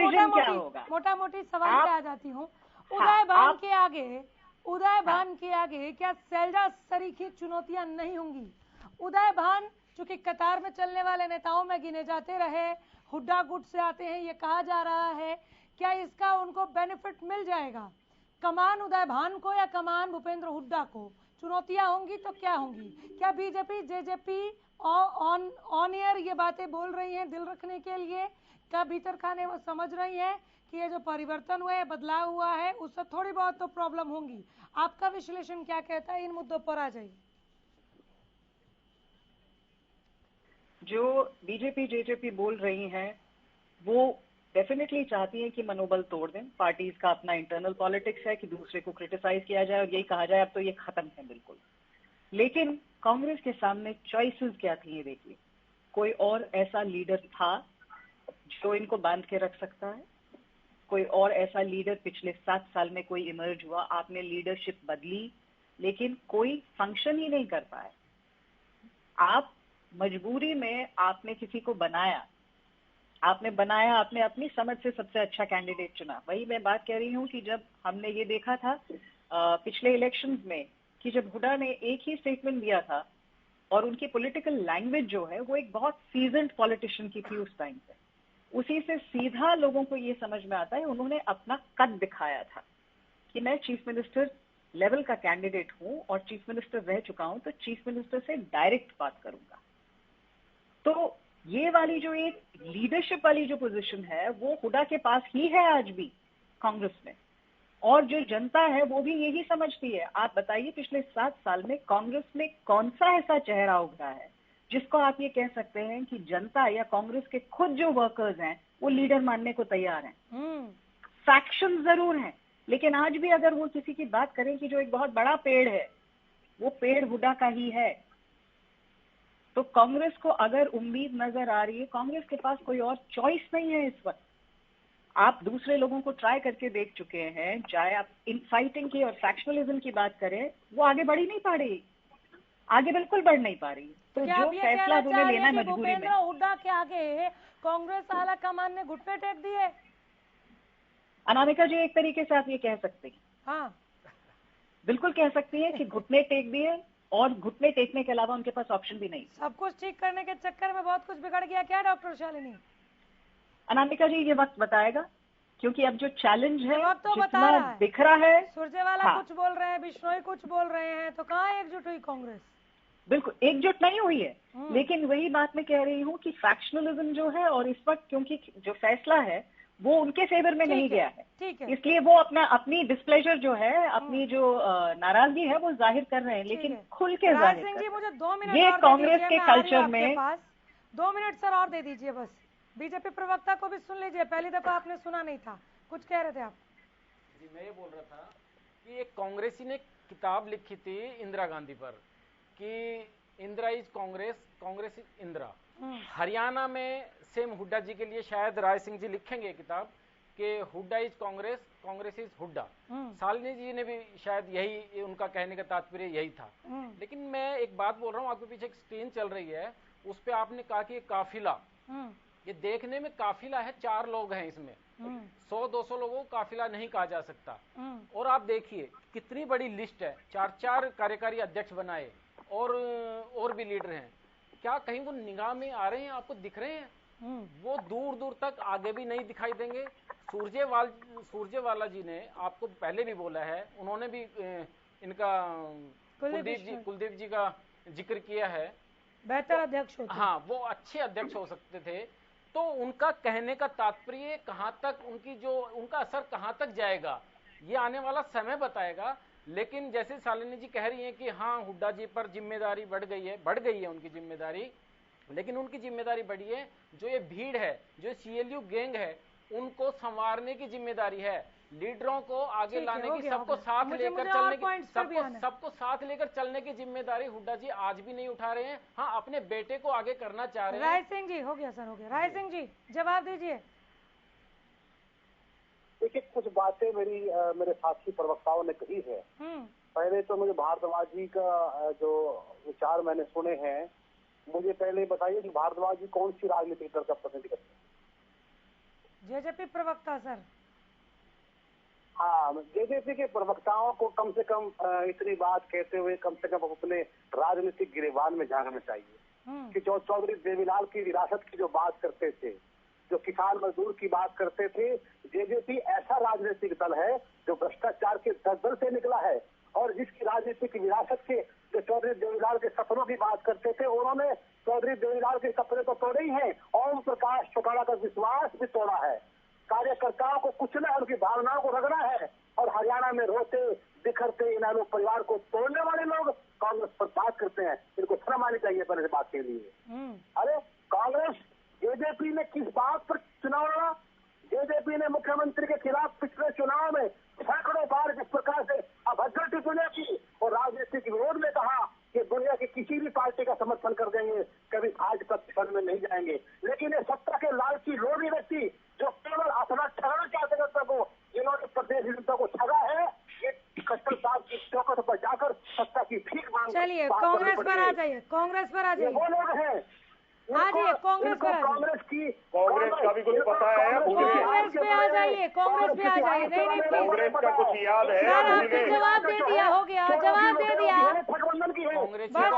A: मोटा मोटी सवाल पे आ जाती हूँ। उदयभान के आगे क्या शैलजा सरीखी चुनौतियां नहीं होंगी? उदयभान चूंकि कतार में चलने वाले नेताओं में गिने जाते रहे, हुड्डा गुट से आते हैं, ये कहा जा रहा है, क्या इसका उनको बेनिफिट मिल जाएगा? कमान उदयभान को या कमान भूपेंद्र हुड्डा को? चुनौतियां होंगी तो क्या होंगी? क्या बीजेपी जेजेपी ऑन एयर ये बातें बोल रही हैं दिल रखने के लिए? क्या भीतर खाने वो समझ रही हैं कि ये जो परिवर्तन हुआ है, बदलाव हुआ है, उससे थोड़ी बहुत तो प्रॉब्लम होंगी? आपका विश्लेषण क्या कहता है? इन मुद्दों पर आ जाइए।
D: जो बीजेपी जेजेपी बोल रही हैं वो डेफिनेटली चाहती हैं कि मनोबल तोड़ दें। पार्टीज का अपना इंटरनल पॉलिटिक्स है कि दूसरे को क्रिटिसाइज किया जाए और यही कहा जाए अब तो ये खत्म है बिल्कुल। लेकिन कांग्रेस के सामने चॉइसेस क्या थी ये देखिए। कोई और ऐसा लीडर था जो इनको बांध के रख सकता है? कोई और ऐसा लीडर पिछले 7 साल में कोई इमर्ज हुआ? आपने लीडरशिप बदली लेकिन कोई फंक्शन ही नहीं कर पाया। आप मजबूरी में आपने किसी को बनाया, आपने अपनी समझ से सबसे अच्छा कैंडिडेट चुना। वही मैं बात कह रही हूँ कि जब हमने ये देखा था पिछले इलेक्शंस में कि जब हुड्डा ने एक ही स्टेटमेंट दिया था और उनकी पॉलिटिकल लैंग्वेज जो है वो एक बहुत सीजन्ड पॉलिटिशियन की थी उस टाइम पे, उसी से सीधा लोगों को ये समझ में आता है। उन्होंने अपना कद दिखाया था कि मैं चीफ मिनिस्टर लेवल का कैंडिडेट हूं और चीफ मिनिस्टर रह चुका हूं, तो चीफ मिनिस्टर से डायरेक्ट बात करूंगा। तो ये वाली जो एक लीडरशिप वाली जो पोजीशन है वो हुड्डा के पास ही है आज भी कांग्रेस में, और जो जनता है वो भी यही समझती है। आप बताइए पिछले 7 साल में कांग्रेस में कौन सा ऐसा चेहरा उभरा है जिसको आप ये कह सकते हैं कि जनता या कांग्रेस के खुद जो वर्कर्स हैं वो लीडर मानने को तैयार हैं। फैक्शन जरूर हैं, लेकिन आज भी अगर वो किसी की बात करें कि जो एक बहुत बड़ा पेड़ है वो पेड़ हुड्डा का ही है, तो कांग्रेस को अगर उम्मीद नजर आ रही है, कांग्रेस के पास कोई और चॉइस नहीं है इस वक्त। आप दूसरे लोगों को ट्राई करके देख चुके हैं, चाहे आप इनफाइटिंग की और फैक्शनलिज्म की बात करें, वो आगे बढ़ ही नहीं पा रही, आगे बिल्कुल बढ़ नहीं पा रही। तो जो फैसला उन्हें लेना है मजबूरी में।
A: हुड्डा के आगे कांग्रेस आला कमान ने घुटने टेक दिए।
D: अनामिका जी, एक तरीके से आप ये कह सकते हैं,
A: हाँ
D: बिल्कुल कह सकती है कि घुटने टेक दिए, और घुटने टेकने के अलावा उनके पास ऑप्शन भी नहीं।
A: सब कुछ ठीक करने के चक्कर में बहुत कुछ बिगड़ गया क्या डॉक्टर शालिनी?
D: अनामिका जी, ये वक्त बताएगा, क्योंकि अब जो चैलेंज है
A: वक्त तो
D: जितना दिख रहा है,
A: सुरजेवाला
D: हाँ,
A: कुछ बोल रहे हैं, बिश्नोई कुछ बोल रहे हैं, तो कहाँ एकजुट हुई कांग्रेस?
D: बिल्कुल एकजुट नहीं हुई है। लेकिन वही बात मैं कह रही हूँ कि फैक्शनलिज्म जो है, और इस वक्त क्योंकि जो फैसला है वो उनके फेवर में नहीं गया है, इसलिए वो अपनी डिस्प्लेजर जो है, अपनी जो नाराजगी है वो जाहिर कर रहे हैं, लेकिन खुल के जाहिर कर रहे हैं।
A: मुझे 2 मिनट
D: ये कांग्रेस के कल्चर में
A: 2 मिनट सर और दे दीजिए बस। बीजेपी प्रवक्ता को भी सुन लीजिए, पहली दफा आपने सुना नहीं था, कुछ कह रहे थे आप?
C: जी, मैं ये बोल रहा था कि एक कांग्रेसी ने किताब लिखी थी इंदिरा गांधी पर कि इंदिरा इज कांग्रेस, कांग्रेस इज इंदिरा। हरियाणा में सेम हुड्डा जी के लिए शायद राय सिंह जी लिखेंगे किताब कि हुड्डा इज कांग्रेस, कांग्रेस इज हुड्डा। शालिनी जी ने भी शायद यही, उनका कहने का तात्पर्य यही था। लेकिन मैं एक बात बोल रहा हूँ, आपके पीछे एक स्क्रीन चल रही है, उस पर आपने कहा कि काफिला, ये देखने में काफिला है, 4 लोग हैं इसमें, 100-200 लोगों को काफिला नहीं कहा जा सकता। और आप देखिए कितनी बड़ी लिस्ट है, 4 कार्यकारी अध्यक्ष बनाए और भी लीडर हैं। क्या कहीं वो निगाह में आ रहे हैं, आपको दिख रहे हैं? वो दूर दूर तक आगे भी नहीं दिखाई देंगे। सुरजेवाला जी ने आपको पहले भी बोला है, उन्होंने भी इनका कुलदीप जी का जिक्र किया है,
A: बेहतर अध्यक्ष होते।
C: हाँ, वो अच्छे अध्यक्ष हो सकते थे। तो उनका कहने का तात्पर्य कहां तक, उनका असर कहां तक जाएगा, ये आने वाला समय बताएगा। लेकिन जैसे शालिनी जी कह रही हैं कि हाँ, हुड्डा जी पर जिम्मेदारी बढ़ गई है उनकी जिम्मेदारी, लेकिन उनकी जिम्मेदारी बढ़ी है, जो ये भीड़ है, जो CLU गैंग है, उनको संवारने की जिम्मेदारी है, लीडरों को आगे लाने की, सबको साथ लेकर चलने की जिम्मेदारी हुड्डा जी आज भी नहीं उठा रहे हैं। हाँ, अपने बेटे को आगे करना चाह रहे हैं।
A: राय सिंह जी, हो गया सर, हो गया। राय सिंह जी जवाब दीजिए।
E: देखिए, कुछ बातें मेरे साथी प्रवक्ताओं ने कही है। पहले तो मुझे भारद्वाज जी का जो विचार मैंने सुने हैं, मुझे पहले बताइए कि भारद्वाज जी कौन सी राजनीतिक दल का प्रतिनिधि करते हैं?
A: जेजेपी प्रवक्ता सर।
E: हाँ, जेजेपी के प्रवक्ताओं को कम से कम इतनी बात कहते हुए कम से कम अपने राजनीतिक गिरेबान में झांकना चाहिए कि जो चौधरी देवीलाल की विरासत की जो बात करते थे, जो किसान मजदूर की बात करते थे, जेजेपी ऐसा राजनीतिक दल है जो भ्रष्टाचार के दलदल से निकला है, और जिसकी राजनीतिक विरासत के जो चौधरी देवीलाल के सपनों की बात करते थे, उन्होंने चौधरी देवीलाल के सपने तो तोड़े ही हैं, ओम प्रकाश चौटाला का विश्वास भी तोड़ा है। कार्यकर्ताओं को कुचला, उनकी भावनाओं को रगड़ा है, और हरियाणा में रोते बिखरते इनामी परिवार को तोड़ने वाले लोग कांग्रेस पर बात करते हैं। इनको शर्म आनी चाहिए पहले से बात के लिए। अरे कांग्रेस, जेजेपी ने किस बात पर चुनाव लड़ा? जेजेपी ने मुख्यमंत्री के खिलाफ पिछले चुनाव में सैकड़ों बार जिस प्रकार से अभद्र टिप्पणियां की और राजनीतिक विरोध में कहा कि दुनिया की किसी भी पार्टी का समर्थन कर देंगे, कभी भाजपा शरण में नहीं जाएंगे। लेकिन ये सत्ता के लालची लोभी व्यक्ति जो केवल अपना ठगना चाहते जनता को, जिन्होंने प्रदेश जनता को ठगा है, ये खट्टर साहब की चौकट पर जाकर सत्ता की भीख मांग।
A: चलिए कांग्रेस पर आ जाइए, कांग्रेस पर आ जाइए।
E: वो लोग हैं
A: आइए कांग्रेस पर,
E: कांग्रेस
F: का भी कुछ पता है?
A: कांग्रेस पे आ जाइए, कांग्रेस पे आ जाइए। नहीं नहीं प्लीज,
F: कांग्रेस का कुछ याद है?
A: सर आपने जवाब दे दिया, हो गया जवाब दे दिया,
C: कांग्रेस
A: बस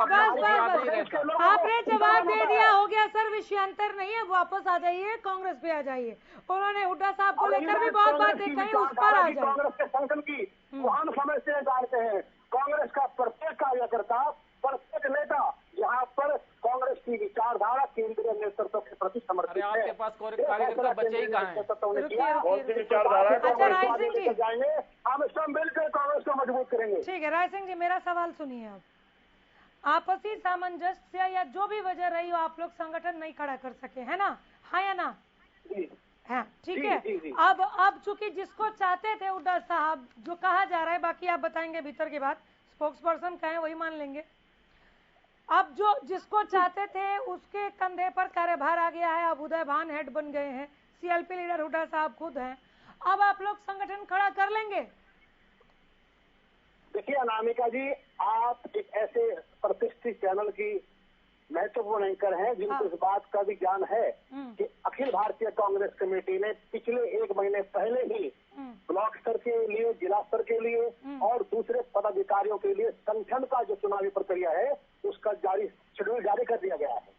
A: आपने जवाब दे दिया, हो गया सर, विषयांतर नहीं है, वापस आ जाइए, कांग्रेस पे आ जाइए। उन्होंने हुड्डा साहब को लेकर भी बहुत बातें कही, उस पर आ जाए।
E: कांग्रेस के संगठन की महान समस्याएं जानते हैं। कांग्रेस का प्रत्येक कार्यकर्ता, प्रत्येक नेता यहाँ पर कांग्रेस की विचारधारा केंद्रीय नेतृत्व के प्रति समर्पित है।
C: आपके पास कार्यकर्ता बचे ही कहाँ हैं?
F: कौन सी विचारधारा है?
A: अच्छा राय सिंह जी
E: जाएंगे, हम सब मिलकर कांग्रेस को मजबूत करेंगे।
A: ठीक है, राय सिंह जी मेरा सवाल सुनिए। अब आपसी सामंजस्य या जो भी वजह रही हो, आप लोग संगठन नहीं खड़ा कर सके, है ना? हाँ या ना? हाँ ठीक है। अब चूंकि जिसको चाहते थे हुड्डा साहब, जो कहा जा रहा है, बाकी आप बताएंगे भीतर की बात, स्पोक्स पर्सन कहें वही मान लेंगे। अब जो जिसको चाहते थे उसके कंधे पर कार्यभार आ गया है, अब उदय भान हेड बन गए हैं, सीएलपी लीडर हुड्डा साहब खुद हैं। अब आप लोग संगठन खड़ा कर लेंगे?
E: देखिए अनामिका जी, आप एक ऐसे प्रतिष्ठित चैनल की महत्वपूर्ण एंकर हैं जिनको इस बात का भी ज्ञान है कि अखिल भारतीय कांग्रेस कमेटी ने पिछले 1 महीने पहले ही ब्लॉक स्तर के लिए, जिला स्तर के लिए और दूसरे पदाधिकारियों के लिए संगठन का जो चुनावी प्रक्रिया है उसका शेड्यूल जारी कर दिया गया है।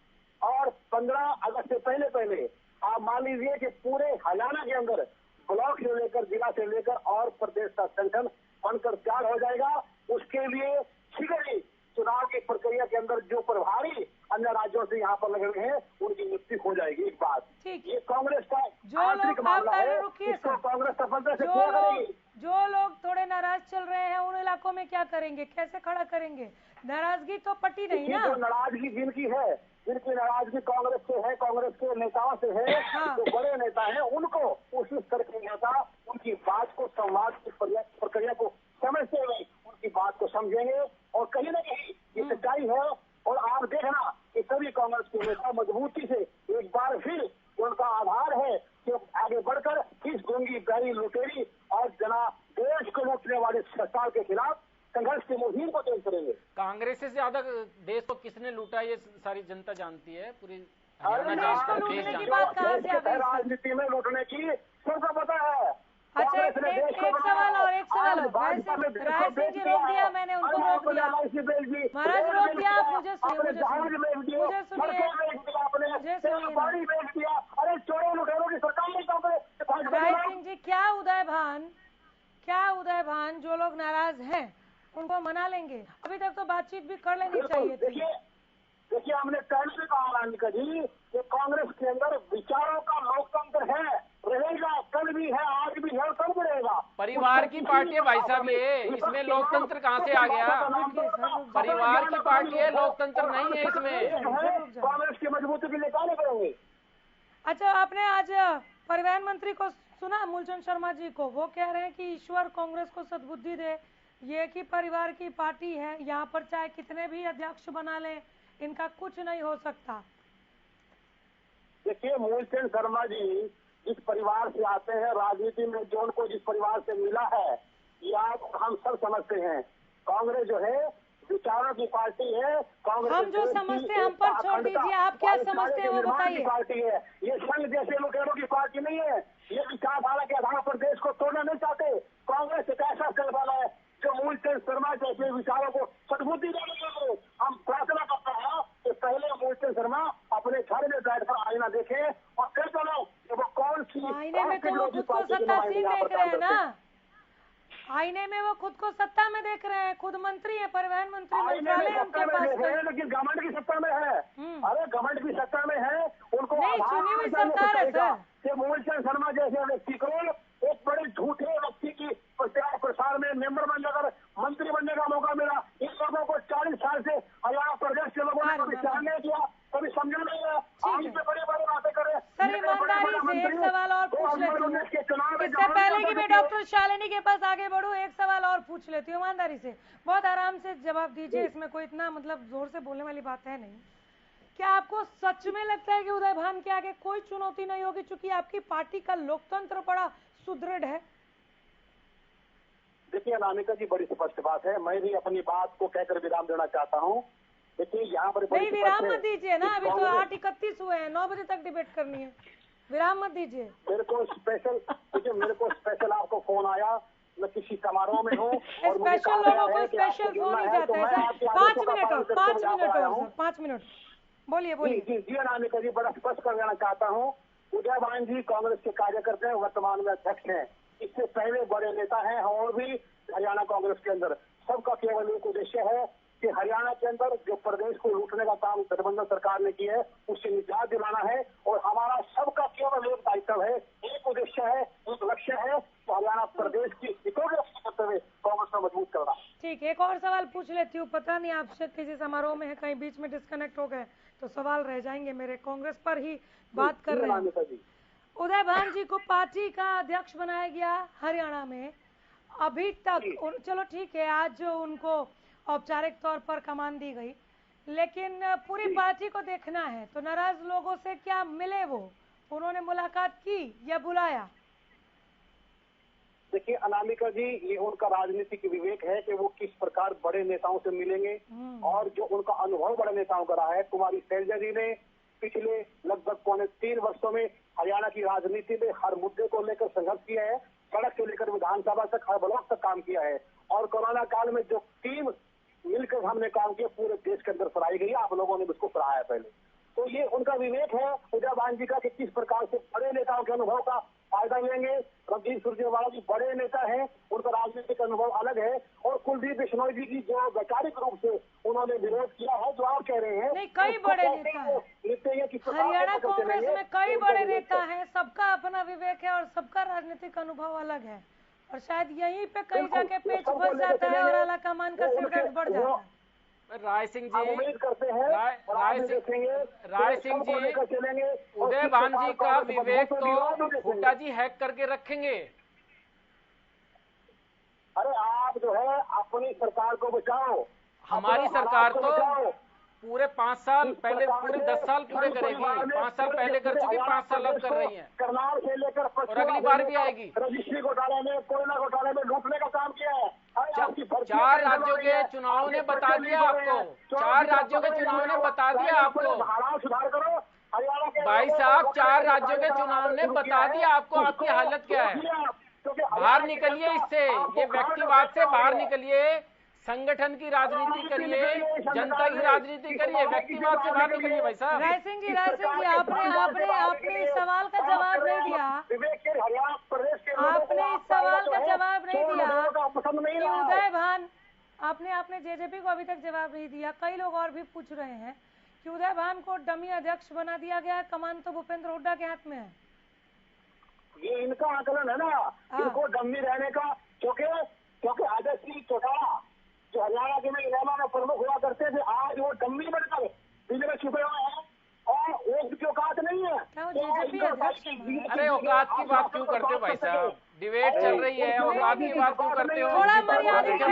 E: और 15 अगस्त से पहले आप मान लीजिए कि पूरे हरियाणा के अंदर ब्लॉक से लेकर, जिला से लेकर और प्रदेश का संगठन बनकर तैयार हो जाएगा। उसके लिए शीघ्र ही चुनाव की प्रक्रिया के अंदर जो प्रभारी अन्य राज्यों से यहाँ पर लगे हुए हैं उनकी नियुक्ति हो जाएगी। एक बात, ये कांग्रेस का आंतरिक मामला है, इसको कांग्रेस सफलता से पूरा करेगी।
A: जो लोग थोड़े नाराज चल रहे हैं उन इलाकों में क्या करेंगे, कैसे खड़ा करेंगे? नाराजगी तो पटी नहीं ना।
E: जो नाराजगी जिनकी है, जिनकी नाराजगी कांग्रेस से है, कांग्रेस के नेताओं से है, जो बड़े नेता हैं उनको उसी स्तर के नेता उनकी बात को, संवाद की प्रक्रिया को समझते हुए उनकी बात को समझेंगे और कहीं ना कहीं ये सच्चाई है। और आप देखना कि सभी कांग्रेस के नेता मजबूती से एक बार फिर उनका आधार है कि आगे बढ़कर इस गूंगी गहरी लुटेरी और देश को लूटने वाले सरकार के खिलाफ संघर्ष की मुहिम को तेज करेंगे।
C: कांग्रेस से ज्यादा देश को किसने लूटा ये सारी जनता जानती है, पूरी हरियाणा जानता है।
E: राजनीति में लूटने की सबको पता है।
A: अच्छा एक सवाल और एक सवाल, राय सिंह जी रोक दिया, मैंने उनको रोक दिया। महाराज रोक दिया, आप मुझे सुनिए, राय सिंह जी, क्या उदय भान जो लोग नाराज हैं उनको मना लेंगे? अभी तक तो बातचीत भी कर लेनी चाहिए थी।
E: देखिए हमने पहले भी कहा रानिका जी कि कांग्रेस के अंदर विचारों का लोकतंत्र है, रहेगा, कल भी है, आज भी है और कल भी रहेगा।
C: परिवार की पार्टी है भाई साहब, ये इसमें लोकतंत्र कहाँ से आ गया? परिवार की पार्टी है, लोकतंत्र नहीं है इसमें।
E: कांग्रेस की मजबूती के लिए क्या नहीं करेंगे?
A: अच्छा आपने आज परिवहन मंत्री को सुना, मूलचंद शर्मा जी को, वो कह रहे हैं कि ईश्वर कांग्रेस को सद्बुद्धि दे, ये कि परिवार की पार्टी है, यहाँ पर चाहे कितने भी अध्यक्ष बना लें इनका कुछ नहीं हो सकता।
E: देखिए मूलचंद शर्मा जी जिस परिवार से आते हैं, राजनीति में जो उनको जिस परिवार से मिला है, या हम सब समझते हैं कांग्रेस जो है विचारों की पार्टी है। कांग्रेस
A: हम जो समझते हैं हम पर छोड़ दीजिए, आप क्या समझते हैं वो बताइए।
E: पार्टी है ये, संघ जैसे लुटेरों की पार्टी नहीं है। ये विचारधारा के आधार पर देश को तोड़ना नहीं चाहते। कांग्रेस एक ऐसा संघ वाला है जो मूलचंद शर्मा जैसे विचारों को सद्बुद्धि देने के लिए हम प्रार्थना करते हैं कि पहले मूलचंद शर्मा अपने घर में बैठकर आईना देखे और फिर चलो वो कौन सी
A: आईने में तो वो खुद को सत्तासीन देख रहे हैं ना, आईने में वो खुद को सत्ता में देख रहे हैं, खुद मंत्री है, परिवहन मंत्री, मंत्रालय उनके पास है,
E: लेकिन गवर्नमेंट की सत्ता में है। अरे गवर्नमेंट की सत्ता में है, उनको
A: नहीं चुनी हुई सरकार है सर।
E: मूलचंद शर्मा जैसे व्यक्ति को एक बड़े झूठे व्यक्ति की प्रचार प्रसार में मेंबर बनने का, मंत्री बनने का मौका मिला। इन लोगों को 40 साल से हरियाणा प्रदेश के लोगों ने कभी ध्यान नहीं किया, कभी समझा नहीं है। आज से बड़ी बड़ी बातें करें।
A: सर ईमानदारी से एक सवाल और पूछ लेती हूँ, इससे पहले कि मैं डॉक्टर शालिनी के पास आगे बढ़ूँ, एक सवाल और पूछ लेती हूँ ईमानदारी से, बहुत आराम से जवाब दीजिए, इसमें कोई इतना मतलब जोर से बोलने वाली बात है नहीं। क्या आपको सच में लगता है कि उदय भान के आगे कोई चुनौती नहीं होगी, चूंकि आपकी पार्टी का लोकतंत्र बड़ा सुदृढ़ है?
E: देखिए अनामिका जी, बड़ी स्पष्ट बात है, मैं भी अपनी बात को कहकर विराम देना चाहता हूँ। देखिए यहाँ पर
A: नहीं, विराम मत दीजिए ना, अभी तो 8:31 हुए हैं, 9 बजे तक डिबेट करनी है, विराम मत दीजिए।
E: मेरे को स्पेशल आपको फोन आया, मैं किसी समारोह में हूँ,
A: स्पेशल लोगों को स्पेशल फोन ही जाता है सर। 5 मिनट और 5 मिनट बोलिए बोलिए।
E: जी अनामिका जी, बड़ा स्पष्ट कर देना चाहता हूँ, उदय भान जी कांग्रेस के कार्यकर्ता हैं, वर्तमान में अध्यक्ष हैं, इससे पहले बड़े नेता हैं और भी हरियाणा कांग्रेस के अंदर। सबका केवल एक उद्देश्य है कि हरियाणा के अंदर जो प्रदेश को लूटने का काम गठबंधन सरकार ने किया है उससे निजात दिलाना है, और हमारा सबका केवल एक दायित्व है, एक उद्देश्य है, एक लक्ष्य है, तो हरियाणा प्रदेश की हितों के रक्षा करते हुए कांग्रेस को मजबूत करना।
A: ठीक है, एक और सवाल पूछ लेती हूँ, पता नहीं आपसे किसी समारोह में है, कहीं बीच में डिस्कनेक्ट हो गए तो सवाल रह जाएंगे मेरे, कांग्रेस पर ही बात कर रहे हैं। उदय भान जी को पार्टी का अध्यक्ष बनाया गया हरियाणा में, अभी तक चलो ठीक है, आज जो उनको औपचारिक तौर पर कमान दी गई, लेकिन पूरी पार्टी को देखना है, तो नाराज लोगों से क्या मिले वो, उन्होंने मुलाकात की या बुलाया?
E: देखिए अनामिका जी, ये उनका राजनीतिक विवेक है कि वो किस प्रकार बड़े नेताओं से मिलेंगे, और जो उनका अनुभव बड़े नेताओं का रहा है। कुमारी शैलजा जी ने पिछले लगभग 3.25 वर्षों में हरियाणा की राजनीति में हर मुद्दे को लेकर संघर्ष किया है, सड़क से लेकर विधानसभा तक हर ब्लॉक तक काम किया है, और कोरोना काल में जो टीम मिलकर हमने काम किया पूरे देश के अंदर सराही गई, आप लोगों ने उसको सराहा पहले। तो ये उनका विवेक है उदय भान जी का कि किस प्रकार से बड़े नेताओं के अनुभव का फायदा लेंगे। रणदीप सुरजेवाला जी बड़े नेता हैं, उनका राजनीतिक अनुभव अलग है, और कुलदीप बिश्नोई जी की जो वैचारिक रूप से उन्होंने विरोध किया है, जो आप कह रहे हैं,
A: नहीं, कई बड़े नेता हैं हरियाणा कांग्रेस में, कई बड़े नेता हैं, सबका अपना विवेक है और सबका राजनीतिक अनुभव अलग है, और शायद यहीं पे कहीं जाके पेच फंस जाता है और आला कमान का सिरदर्द बढ़ जाता है।
C: राय सिंह जी,
E: उम्मीद करते हैं
C: राय सिंह जी, उदय भान जी का विवेक तो हुड्डा जी हैक करके रखेंगे।
E: अरे आप जो है अपनी सरकार को बचाओ,
C: हमारी सरकार तो पूरे 5 साल पहले, पूरे 10 साल पूरे करेगी, 5 साल पहले कर चुकी, 5 साल अब कर रही है,
E: करनाल से लेकर
C: और अगली बार भी आएगी।
E: रजिस्ट्री घोटाले में, कोयला घोटाले में लूटने का काम किया है।
C: 4 राज्यों के चुनाव ने बता दिया आपको, 4 राज्यों के चुनाव ने बता दिया आपको,
E: सुधार करो हरियाणा के
C: भाई साहब, 4 राज्यों के चुनाव ने बता दिया आपको आपकी हालत क्या है। बाहर निकलिए इससे, ये व्यक्तिवाद से बाहर निकलिए, संगठन की राजनीति करिए, जनता की राजनीति करिए, व्यक्तिवाद से बाहर निकलिए भाई साहब।
A: राय सिंह जी, आपने इस सवाल का जवाब नहीं दिया, आपने इस सवाल का जवाब नहीं दिया कि उदय भान, आपने जेजेपी को अभी तक जवाब नहीं दिया, कई लोग और भी पूछ रहे हैं कि उदय भान को डमी अध्यक्ष बना दिया गया, कमान तो भूपेंद्र हुड्डा के हाथ में है।
E: ये इनका आकलन है ना, इनको डमी रहने का, क्योंकि आदर्श सिंह चौटाला जो हरियाणा के में इलामा में प्रमुख हुआ करते थे, आज वो डम्मी बनकर दिल्ली में छुपे हुए हैं, और वो की औकात नहीं है।
C: अरे औकात की बात क्यों करते हो भाई साहब, डिबेट चल रही है, औकात की बात क्यों करते हो?
A: थोड़ा मर्यादित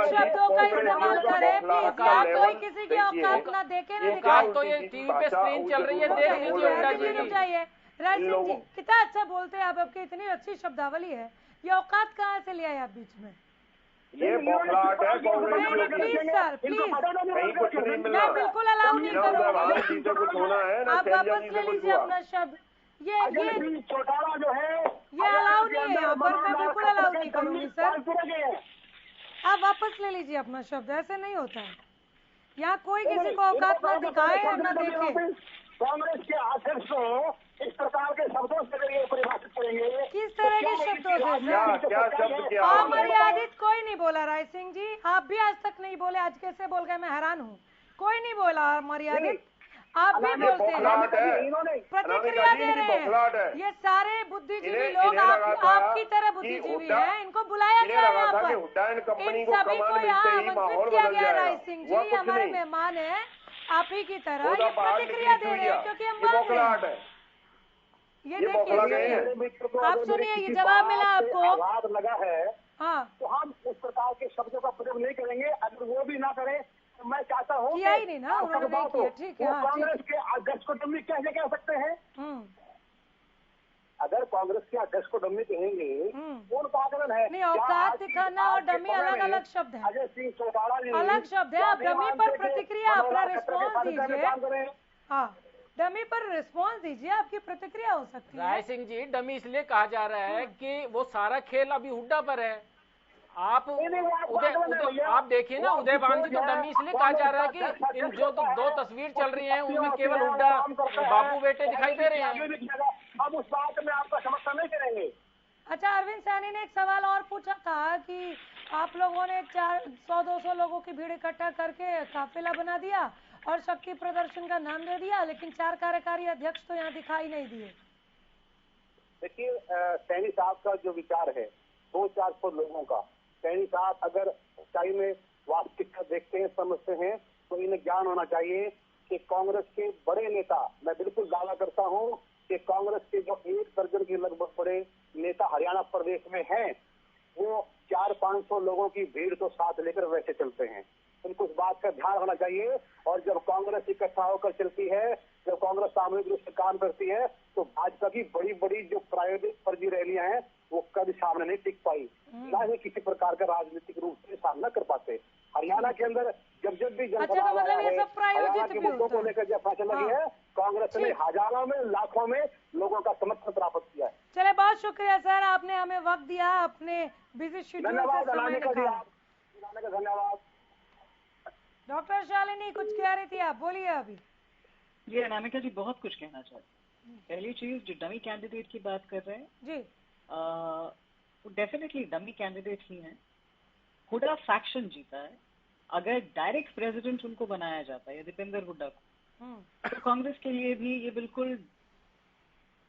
A: शब्दों का इस्तेमाल करें प्लीज, कोई किसी की औकात ना देखे ना दिखाए।
C: तो ये टीवी पे स्क्रीन चल रही है, देख लीजिए हुड्डा जी।
A: चाहिए राज सिंह जी, कितना अच्छा बोलते हैं आप, आपकी इतनी अच्छी शब्दावली है, ये औकात कहाँ से ले आए आप बीच में?
F: ये बौखलाहट है कांग्रेस की।
A: प्लीज सर, प्लीज,
F: कहीं कुछ नहीं मिल रहा,
A: मैं बिल्कुल अलाउ नहीं करूँगी,
F: कुछ होना है ना,
A: आप वापस ले लीजिए अपना शब्द, ये
E: चौटाला जो है
A: ये अलाउ नहीं है यहाँ पर, मैं बिल्कुल अलाउ नहीं करूँगी सर, आप वापस ले लीजिए अपना शब्द, ऐसे नहीं होता है, यहाँ कोई किसी को औकात ना दिखाए और ना देखे।
E: कांग्रेस के आदर्श को इस प्रकार के शब्दों से परिभाषित करेंगे,
A: किस तरह के शब्दों से? अमर्यादित कोई नहीं बोला राय सिंह जी, आप भी आज तक नहीं बोले, आज कैसे बोल गए, मैं हैरान हूँ, कोई नहीं बोला अमर्यादित, आप भी बोलते हैं, प्रतिक्रिया दे रहे हैं, ये सारे बुद्धिजीवी लोग आपकी तरह बुद्धिजीवी हैं, इनको बुलाया गया है यहाँ पर, इन सभी को यहाँ आमंत्रित किया गया है। राय सिंह जी हमारे मेहमान हैं, आप ही की तरह ये प्रतिक्रिया दे रहे हैं क्योंकि हम मान रहे हैं। ये देखिए, आप सुनिए, ये जवाब मिला आपको,
E: लगा है
A: हाँ,
E: तो हम उस प्रकार के शब्दों का प्रयोग नहीं करेंगे। अगर वो भी ना करें तो मैं चाहता हूँ
A: किया ही नहीं ना, उन्होंने नहीं किया, ठीक है,
E: कांग्रेस के अध्यक्ष को डम्मी कैसे कह सकते हैं? अगर कांग्रेस के अध्यक्ष को डम्मी कहेंगे कौन पागल है?
A: नहीं, औकात दिखाना और डमी अलग अलग शब्द है,
E: अजय सिंह चौटाला जी
A: अलग शब्द है। आप डमी पर प्रतिक्रिया, अपना रिस्पॉन्स दीजिए, हाँ, डमी पर रिस्पॉन्स दीजिए, आपकी प्रतिक्रिया हो सकती है।
C: राय सिंह जी, डमी इसलिए कहा जा रहा है कि वो सारा खेल अभी हुड्डा पर है। आप आप देखिए ना, उदयभान जी, तो डमी इसलिए कहा जा रहा है कि इन जो दो तस्वीर चल रही हैं उनमें केवल हुड्डा बापू बेटे दिखाई दे रहे हैं।
E: हम उस बात में आपका समर्थन नहीं करेंगे।
A: अच्छा, अरविंद सैनी ने एक सवाल और पूछा था कि आप लोगों ने 100-200 लोगों की भीड़ इकट्ठा करके काफिला बना दिया और शक्ति प्रदर्शन का नाम दे दिया, लेकिन 4 कार्यकारी अध्यक्ष तो यहाँ दिखाई नहीं दिए।
E: देखिए, सैनी साहब का जो विचार है 200-400 लोगों का, सैनी साहब अगर सच्चाई में वास्तविकता देखते हैं, समझते हैं, तो इन्हें ज्ञान होना चाहिए कि कांग्रेस के बड़े नेता, मैं बिल्कुल दावा करता हूं कि कांग्रेस के जो 1 दर्जन के लगभग बड़े नेता हरियाणा प्रदेश में हैं, वो 400-500 लोगों की भीड़ तो साथ लेकर वैसे चलते हैं। उनको इस बात का ध्यान रखना चाहिए। और जब कांग्रेस इकट्ठा होकर चलती है, जब कांग्रेस सामूहिक रूप से काम करती है, तो भाजपा की बड़ी बड़ी जो प्रायोगिक फर्जी रैलियां हैं वो कभी सामने नहीं टिक पाई, ना ही किसी प्रकार का राजनीतिक रूप से सामना कर पाते। हरियाणा के अंदर जब भी जनसभा हरियाणा के मुद्दों को लेकर जब फैसला लिया है, कांग्रेस ने हजारों में लाखों में लोगों का समर्थन प्राप्त किया है।
A: चले, बहुत शुक्रिया सर, आपने हमें वक्त दिया, अपने बिजी शेड्यूल से समय निकाला।
E: धन्यवाद।
A: डॉक्टर शालिनी कुछ कह रही थी आप, बोलिए अभी।
D: जी अनामिका जी, बहुत कुछ कहना चाहती। पहली चीज, जो डमी कैंडिडेट की बात कर रहे हैं
A: जी,
D: वो डेफिनेटली डमी कैंडिडेट ही हैं। हुड्डा फैक्शन जीता है। अगर डायरेक्ट प्रेसिडेंट उनको बनाया जाता है, दीपेंद्र हुड्डा को, तो कांग्रेस के लिए भी ये बिल्कुल,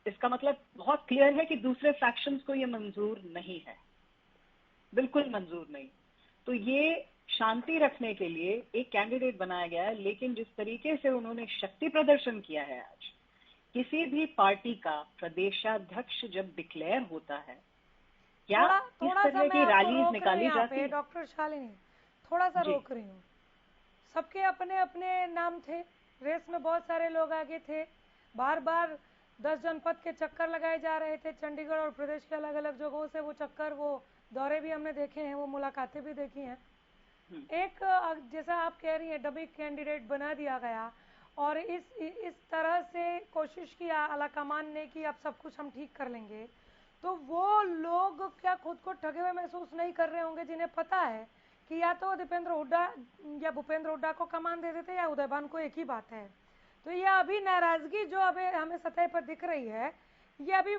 D: इसका मतलब बहुत क्लियर है कि दूसरे फैक्शंस को ये मंजूर नहीं है, बिल्कुल मंजूर नहीं। तो ये शांति रखने के लिए एक कैंडिडेट बनाया गया है। लेकिन जिस तरीके से उन्होंने शक्ति प्रदर्शन किया है आज, किसी भी पार्टी का प्रदेशाध्यक्ष जब डिक्लेयर होता है, क्या इस तरह की रैलीज निकाली जाती है?
A: डॉक्टर शालिनी, थोड़ा सा रोक रही हूँ। सबके अपने अपने नाम थे, रेस में बहुत सारे लोग आगे थे, बार बार 10 जनपद के चक्कर लगाए जा रहे थे, चंडीगढ़ और प्रदेश के अलग अलग जगहों से वो चक्कर, वो दौरे भी हमने देखे हैं, वो मुलाकातें भी देखी हैं। एक, जैसा आप कह रही हैं, डमी कैंडिडेट बना दिया गया और इस तरह से कोशिश की आलाकमान ने कि अब सब कुछ हम ठीक कर लेंगे, तो वो लोग क्या खुद को ठगे हुए महसूस नहीं कर रहे होंगे, जिन्हें पता है कि या तो दीपेंद्र हुड्डा या भूपेंद्र हुड्डा को कमान दे देते या उदयभान को, एक ही बात है। तो ये अभी नाराजगी जो अभी हमें सतह पर दिख रही है, ये अभी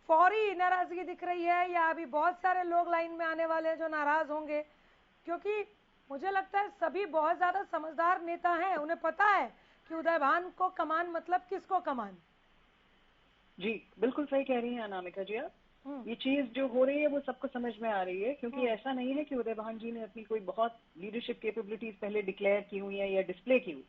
A: फौरी नाराजगी दिख रही है या अभी बहुत सारे लोग लाइन में आने वाले हैं जो नाराज होंगे? क्योंकि मुझे लगता है सभी बहुत ज्यादा समझदार नेता हैं, उन्हें पता है कि उदयभान को कमान मतलब किसको कमान।
D: जी बिल्कुल सही कह रही हैं अनामिका जी आप। ये चीज जो हो रही है वो सबको समझ में आ रही है, क्योंकि ऐसा नहीं है कि उदयभान जी ने अपनी कोई बहुत लीडरशिप कैपेबिलिटीज पहले डिक्लेयर की हुई है या डिस्प्ले की हुई,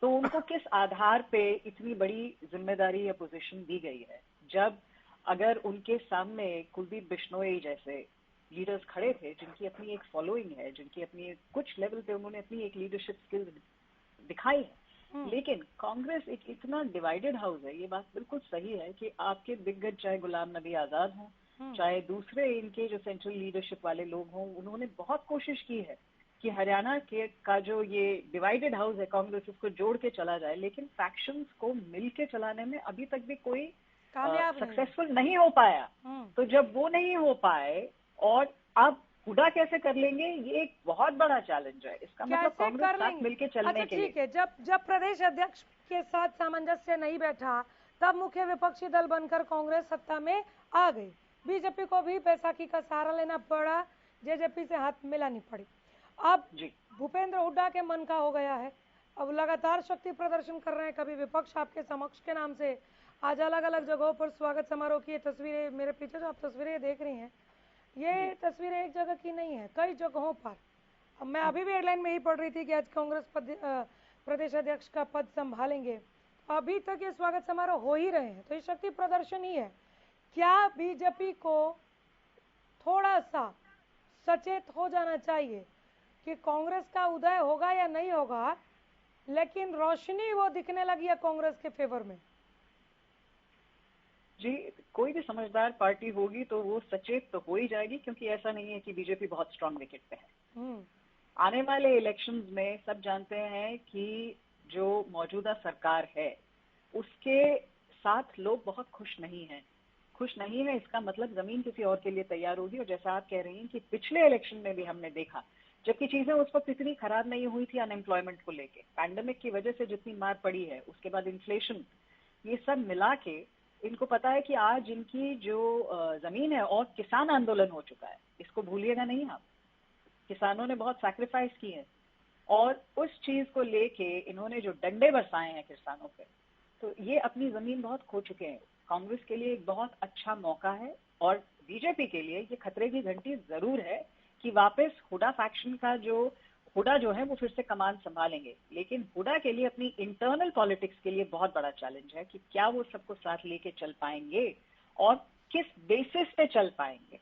D: तो उनको किस आधार पे इतनी बड़ी जिम्मेदारी या पोजीशन दी गई है? जब अगर उनके सामने कुलदीप बिश्नोई जैसे लीडर्स खड़े थे, जिनकी अपनी एक फॉलोइंग है, जिनकी अपनी कुछ लेवल पे उन्होंने अपनी एक लीडरशिप स्किल्स दिखाई है, लेकिन कांग्रेस एक इतना डिवाइडेड हाउस है। ये बात बिल्कुल सही है कि आपके दिग्गज चाहे गुलाम नबी आजाद हों, चाहे दूसरे इनके जो सेंट्रल लीडरशिप वाले लोग हों, उन्होंने बहुत कोशिश की है कि हरियाणा के का जो ये डिवाइडेड हाउस है कांग्रेस, इसको जोड़ के चला जाए, लेकिन फैक्शंस को मिल के चलाने में अभी तक भी कोई सक्सेसफुल नहीं हो पाया। तो जब वो नहीं हो पाए और अब हुड्डा कैसे कर लेंगे, ये एक बहुत बड़ा चैलेंज है। इसका मतलब कांग्रेस साथ मिलके चलने के लिए।
A: ठीक है, जब प्रदेश अध्यक्ष के साथ सामंजस्य नहीं बैठा, तब मुख्य विपक्षी दल बनकर कांग्रेस सत्ता में आ गई। बीजेपी को भी बैसाखी का सहारा लेना पड़ा, जेजेपी से हाथ मिलानी पड़ी। अब भूपेंद्र हुड्डा के मन का हो गया है, अब लगातार शक्ति प्रदर्शन कर रहे हैं। कभी विपक्ष आपके समक्ष के नाम से आज अलग अलग जगहों पर स्वागत समारोह की तस्वीरें, मेरे पीछे जो आप तस्वीरें देख रही हैं, ये तस्वीरें एक जगह की नहीं है, कई जगहों पर मैं अभी भी हेडलाइन में ही पढ़ रही थी कि आज कांग्रेस प्रदेश अध्यक्ष का पद संभालेंगे। अभी तक ये स्वागत समारोह हो ही रहे हैं, तो ये शक्ति प्रदर्शन ही है। क्या बीजेपी को थोड़ा सा सचेत हो जाना चाहिए कि कांग्रेस का उदय होगा या नहीं होगा, लेकिन रोशनी वो दिखने लगी है कांग्रेस के फेवर में?
D: जी, कोई भी समझदार पार्टी होगी तो वो सचेत तो हो ही जाएगी, क्योंकि ऐसा नहीं है कि बीजेपी बहुत स्ट्रांग विकेट पे है। आने वाले इलेक्शंस में सब जानते हैं कि जो मौजूदा सरकार है उसके साथ लोग बहुत खुश नहीं हैं। खुश नहीं है इसका मतलब जमीन किसी और के लिए तैयार होगी। और जैसा आप कह रही हैं कि पिछले इलेक्शन में भी हमने देखा, जबकि चीजें उस वक्त इतनी खराब नहीं हुई थी अनएम्प्लॉयमेंट को लेके, पैंडेमिक की वजह से जितनी मार पड़ी है, उसके बाद इन्फ्लेशन, ये सब मिला के इनको पता है कि आज इनकी जो जमीन है, और किसान आंदोलन हो चुका है, इसको भूलिएगा नहीं आप। किसानों ने बहुत सैक्रिफाइस की है और उस चीज को लेके इन्होंने जो डंडे बरसाए हैं किसानों पे, तो ये अपनी जमीन बहुत खो चुके हैं। कांग्रेस के लिए एक बहुत अच्छा मौका है और बीजेपी के लिए ये खतरे की घंटी जरूर है कि वापस हुडा फैक्शन का हुडा जो है वो फिर से कमान संभालेंगे। लेकिन हुडा के लिए अपनी इंटरनल पॉलिटिक्स के लिए बहुत बड़ा चैलेंज है कि क्या वो सबको साथ लेके चल पाएंगे और किस बेसिस पे चल पाएंगे।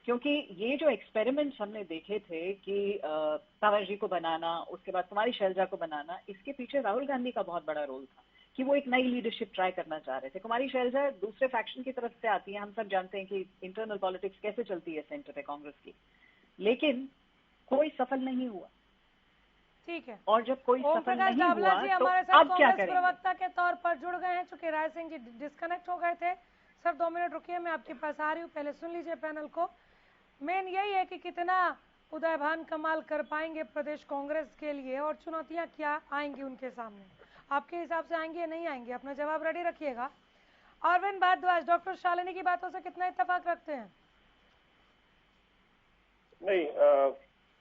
D: क्योंकि ये जो एक्सपेरिमेंट्स हमने देखे थे कि तंवर जी को बनाना, उसके बाद कुमारी शैलजा को बनाना, इसके पीछे राहुल गांधी का बहुत बड़ा रोल था कि वो एक नई लीडरशिप ट्राई करना चाह रहे थे। कुमारी शैलजा दूसरे फैक्शन की तरफ से आती है, हम सब जानते हैं कि इंटरनल पॉलिटिक्स कैसे चलती है सेंटर पे कांग्रेस की, लेकिन कोई सफल नहीं हुआ।
A: ठीक है,
D: और जब कोई सफल नहीं हुआ
A: जी
D: तो
A: हमारे साथ
D: अब क्या
A: कांग्रेस
D: करेंगे?
A: प्रवक्ता के तौर पर जुड़ गए हैं, चूंकि राय सिंह जी डिस्कनेक्ट हो गए थे। सर 2 मिनट रुकिए, मैं आपके पास आ रही हूँ, पहले सुन लीजिए पैनल को। मेन यही है कि कितना उदयभान कमाल कर पाएंगे प्रदेश कांग्रेस के लिए और चुनौतियां क्या आएंगी उनके सामने, आपके हिसाब से आएंगी या नहीं आएंगी? अपना जवाब रेडी रखिएगा। अरविंद भारद्वाज, डॉक्टर शालिनी की बातों से कितना इत्तेफाक रखते हैं?
F: नहीं,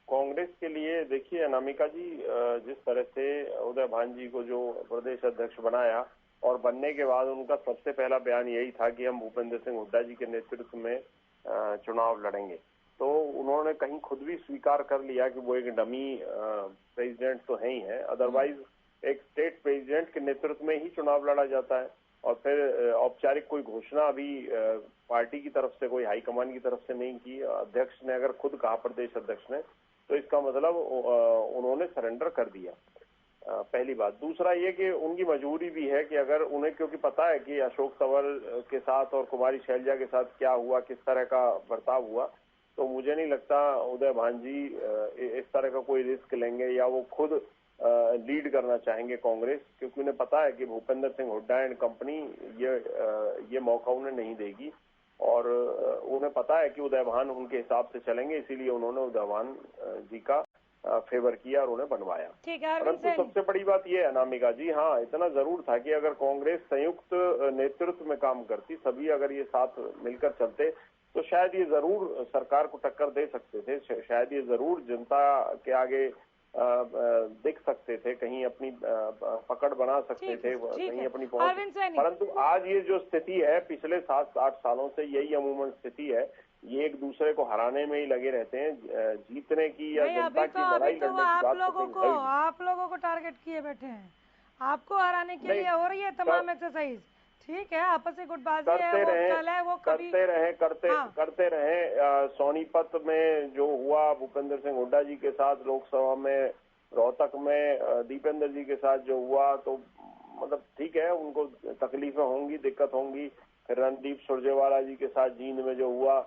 F: कांग्रेस के लिए देखिए अनामिका जी, जिस तरह से उदयभान जी को जो प्रदेश अध्यक्ष बनाया और बनने के बाद उनका सबसे पहला बयान यही था कि हम भूपेंद्र सिंह हुड्डा जी के नेतृत्व में चुनाव लड़ेंगे, तो उन्होंने कहीं खुद भी स्वीकार कर लिया कि वो एक डमी प्रेसिडेंट तो है ही है। अदरवाइज एक स्टेट प्रेसिडेंट के नेतृत्व में ही चुनाव लड़ा जाता है और फिर औपचारिक कोई घोषणा अभी पार्टी की तरफ से, कोई हाईकमान की तरफ से नहीं की। अध्यक्ष ने अगर खुद कहा, प्रदेश अध्यक्ष ने, तो इसका मतलब उन्होंने सरेंडर कर दिया। पहली बात। दूसरा ये कि उनकी मजबूरी भी है कि अगर उन्हें, क्योंकि पता है कि अशोक तंवर के साथ और कुमारी शैलजा के साथ क्या हुआ, किस तरह का बर्ताव हुआ, तो मुझे नहीं लगता उदयभान जी इस तरह का कोई रिस्क लेंगे या वो खुद लीड करना चाहेंगे कांग्रेस, क्योंकि उन्हें पता है कि भूपेंद्र सिंह हुड्डा एंड कंपनी ये मौका उन्हें नहीं देगी और उन्हें पता है कि उदयभान उनके हिसाब से चलेंगे, इसीलिए उन्होंने उदयभान जी का फेवर किया और उन्हें बनवाया। परंतु सबसे बड़ी बात यह है अनामिका जी, हाँ इतना जरूर था कि अगर कांग्रेस संयुक्त नेतृत्व में काम करती, सभी अगर ये साथ मिलकर चलते, तो शायद ये जरूर सरकार को टक्कर दे सकते थे, शायद ये जरूर जनता के आगे दिख सकते थे, कहीं अपनी पकड़ बना सकते थे, कहीं अपनी पहुंच। परंतु आज ये जो स्थिति है, पिछले 7-8 सालों से यही अमूमन स्थिति है, ये एक दूसरे को हराने में ही लगे रहते हैं, जीतने की या जनता की लड़ाई लड़ने की बात
A: आप लोगों को टारगेट किए बैठे हैं, आपको हराने के लिए हो रही है तमाम एक्सरसाइज। ठीक है, आपस में गुटबाजी है, वो कल है, वो कभी
F: करते रहे। सोनीपत में जो हुआ भूपेंद्र सिंह हुड्डा जी के साथ, लोकसभा में रोहतक में दीपेंद्र जी के साथ जो हुआ, तो मतलब ठीक है, उनको तकलीफें होंगी, दिक्कत होंगी। फिर रणदीप सुरजेवाला जी के साथ जींद में जो हुआ,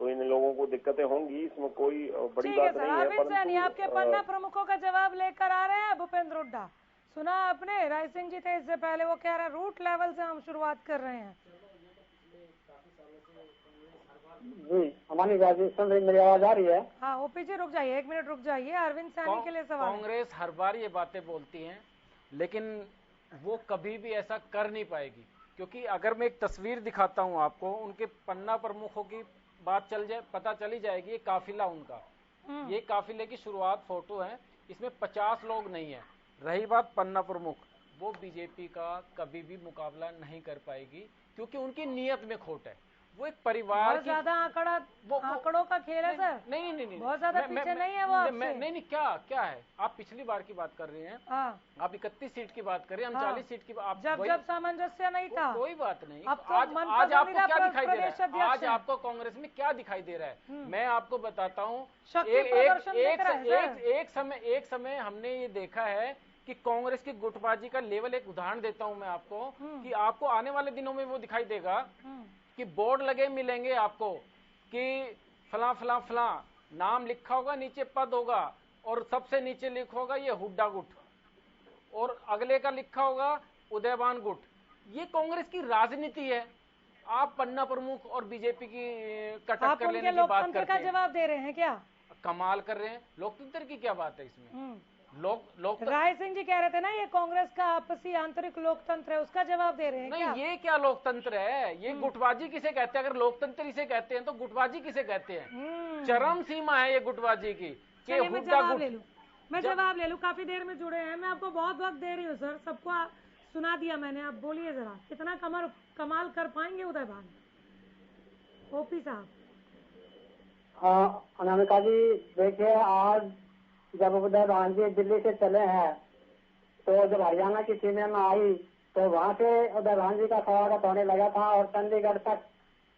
F: तो इन लोगों को दिक्कतें होंगी, इसमें कोई बड़ी बात नहीं है।
A: परंतु आपके पन्ना प्रमुखों का जवाब लेकर आ रहे हैं भूपेंद्र हुड्डा, सुना आपने? राय सिंह जी थे इससे पहले, वो कह रहे हैं रूट लेवल से हम शुरुआत कर रहे हैं।
G: जी हमारी राजेशन मेरी आवाज आ रही है?
A: हाँ, वो पीछे रुक जाइए, 1 मिनट रुक जाइए। अरविंद सैनी के लिए सवाल।
C: कांग्रेस हर बार ये बातें बोलती है, लेकिन वो कभी भी ऐसा कर नहीं पाएगी, क्योंकि अगर मैं एक तस्वीर दिखाता हूं आपको, उनके पन्ना प्रमुखों की बात पता चली जाएगी। ये काफिला उनका, ये काफिले की शुरुआत फोटो है, इसमें 50 लोग नहीं है। रही बात पन्ना प्रमुख, वो बीजेपी का कभी भी मुकाबला नहीं कर पाएगी, क्योंकि उनकी नीयत में खोट है। वो एक परिवार
A: बहुत ज्यादा आंकड़ों का खेल है सर।
C: नहीं
A: बहुत ज्यादा पीछे नहीं है वो आपसे।
C: नहीं क्या है, आप पिछली बार की बात कर रहे हैं। आप 31 सीट की बात कर रहे हैं, हम 40 सीट की। आप
A: जब सामंजस्य नहीं था,
C: कोई बात नहीं।
A: अब तो
C: आज आपको क्या दिखाई दे रहा है? आज
A: है।
C: आपको कांग्रेस में क्या दिखाई दे रहा है? मैं आपको बताता हूँ। एक समय हमने ये देखा है कि कांग्रेस की गुटबाजी का लेवल, एक उदाहरण देता हूं मैं आपको, कि आपको आने वाले दिनों में वो दिखाई देगा कि बोर्ड लगे मिलेंगे आपको कि फला फला फला नाम लिखा होगा, नीचे पद होगा, और सबसे नीचे लिखा होगा ये हुड्डा गुट, और अगले का लिखा होगा उदयवान गुट। ये कांग्रेस की राजनीति है। आप पन्ना प्रमुख और बीजेपी की टक्कर लेने की बात करते हैं।
A: जवाब दे रहे हैं क्या?
C: कमाल कर रहे हैं। लोकतंत्र की क्या बात है इसमें?
A: राय सिंह जी कह रहे थे ना, ये कांग्रेस का आपसी आंतरिक लोकतंत्र है, उसका जवाब दे रहे हैं क्या?
C: नहीं, ये क्या लोकतंत्र है? ये गुटबाजी किसे कहते हैं? अगर लोकतंत्र इसे कहते हैं तो गुटबाजी किसे कहते हैं? चरम सीमा है ये गुटबाजी की।
A: मैं जवाब ले लूं। काफी देर में जुड़े हैं, मैं आपको बहुत वक्त दे रही हूँ सर। सबको सुना दिया मैंने। आप बोलिए जरा, कितना कमाल कर पाएंगे उदय भान? ओपी साहब।
G: हाँ अनामिका जी, देखिए आज जब उदय भान जी दिल्ली से चले हैं तो जब हरियाणा की सीमा में आई तो वहाँ से उदय भान जी का स्वागत होने लगा था और चंडीगढ़ तक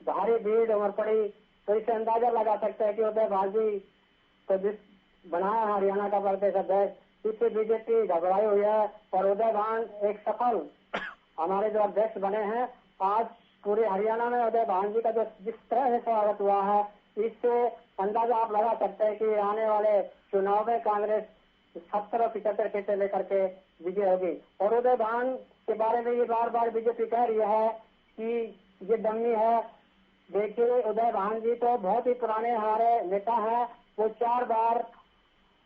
G: भारी भीड़ उमड़ पड़ी। तो इससे अंदाजा लगा सकते हैं कि उदय भान जी तो जिस बनाया हरियाणा का प्रदेश अध्यक्ष, इससे बीजेपी घबराई हुई है। और उदय भान एक सफल हमारे जो अध्यक्ष बने हैं, आज पूरे हरियाणा में उदय भान जी का जो जिस तरह से स्वागत हुआ है, इससे अंदाजा आप लगा सकते हैं कि आने वाले चुनाव में कांग्रेस 70-75 सीटें लेकर के विजय होगी। और उदय भान के बारे में ये बार बार बीजेपी कह रही है कि ये डमी है। देखिए उदय भान जी तो बहुत ही पुराने हमारे नेता हैं। वो 4 बार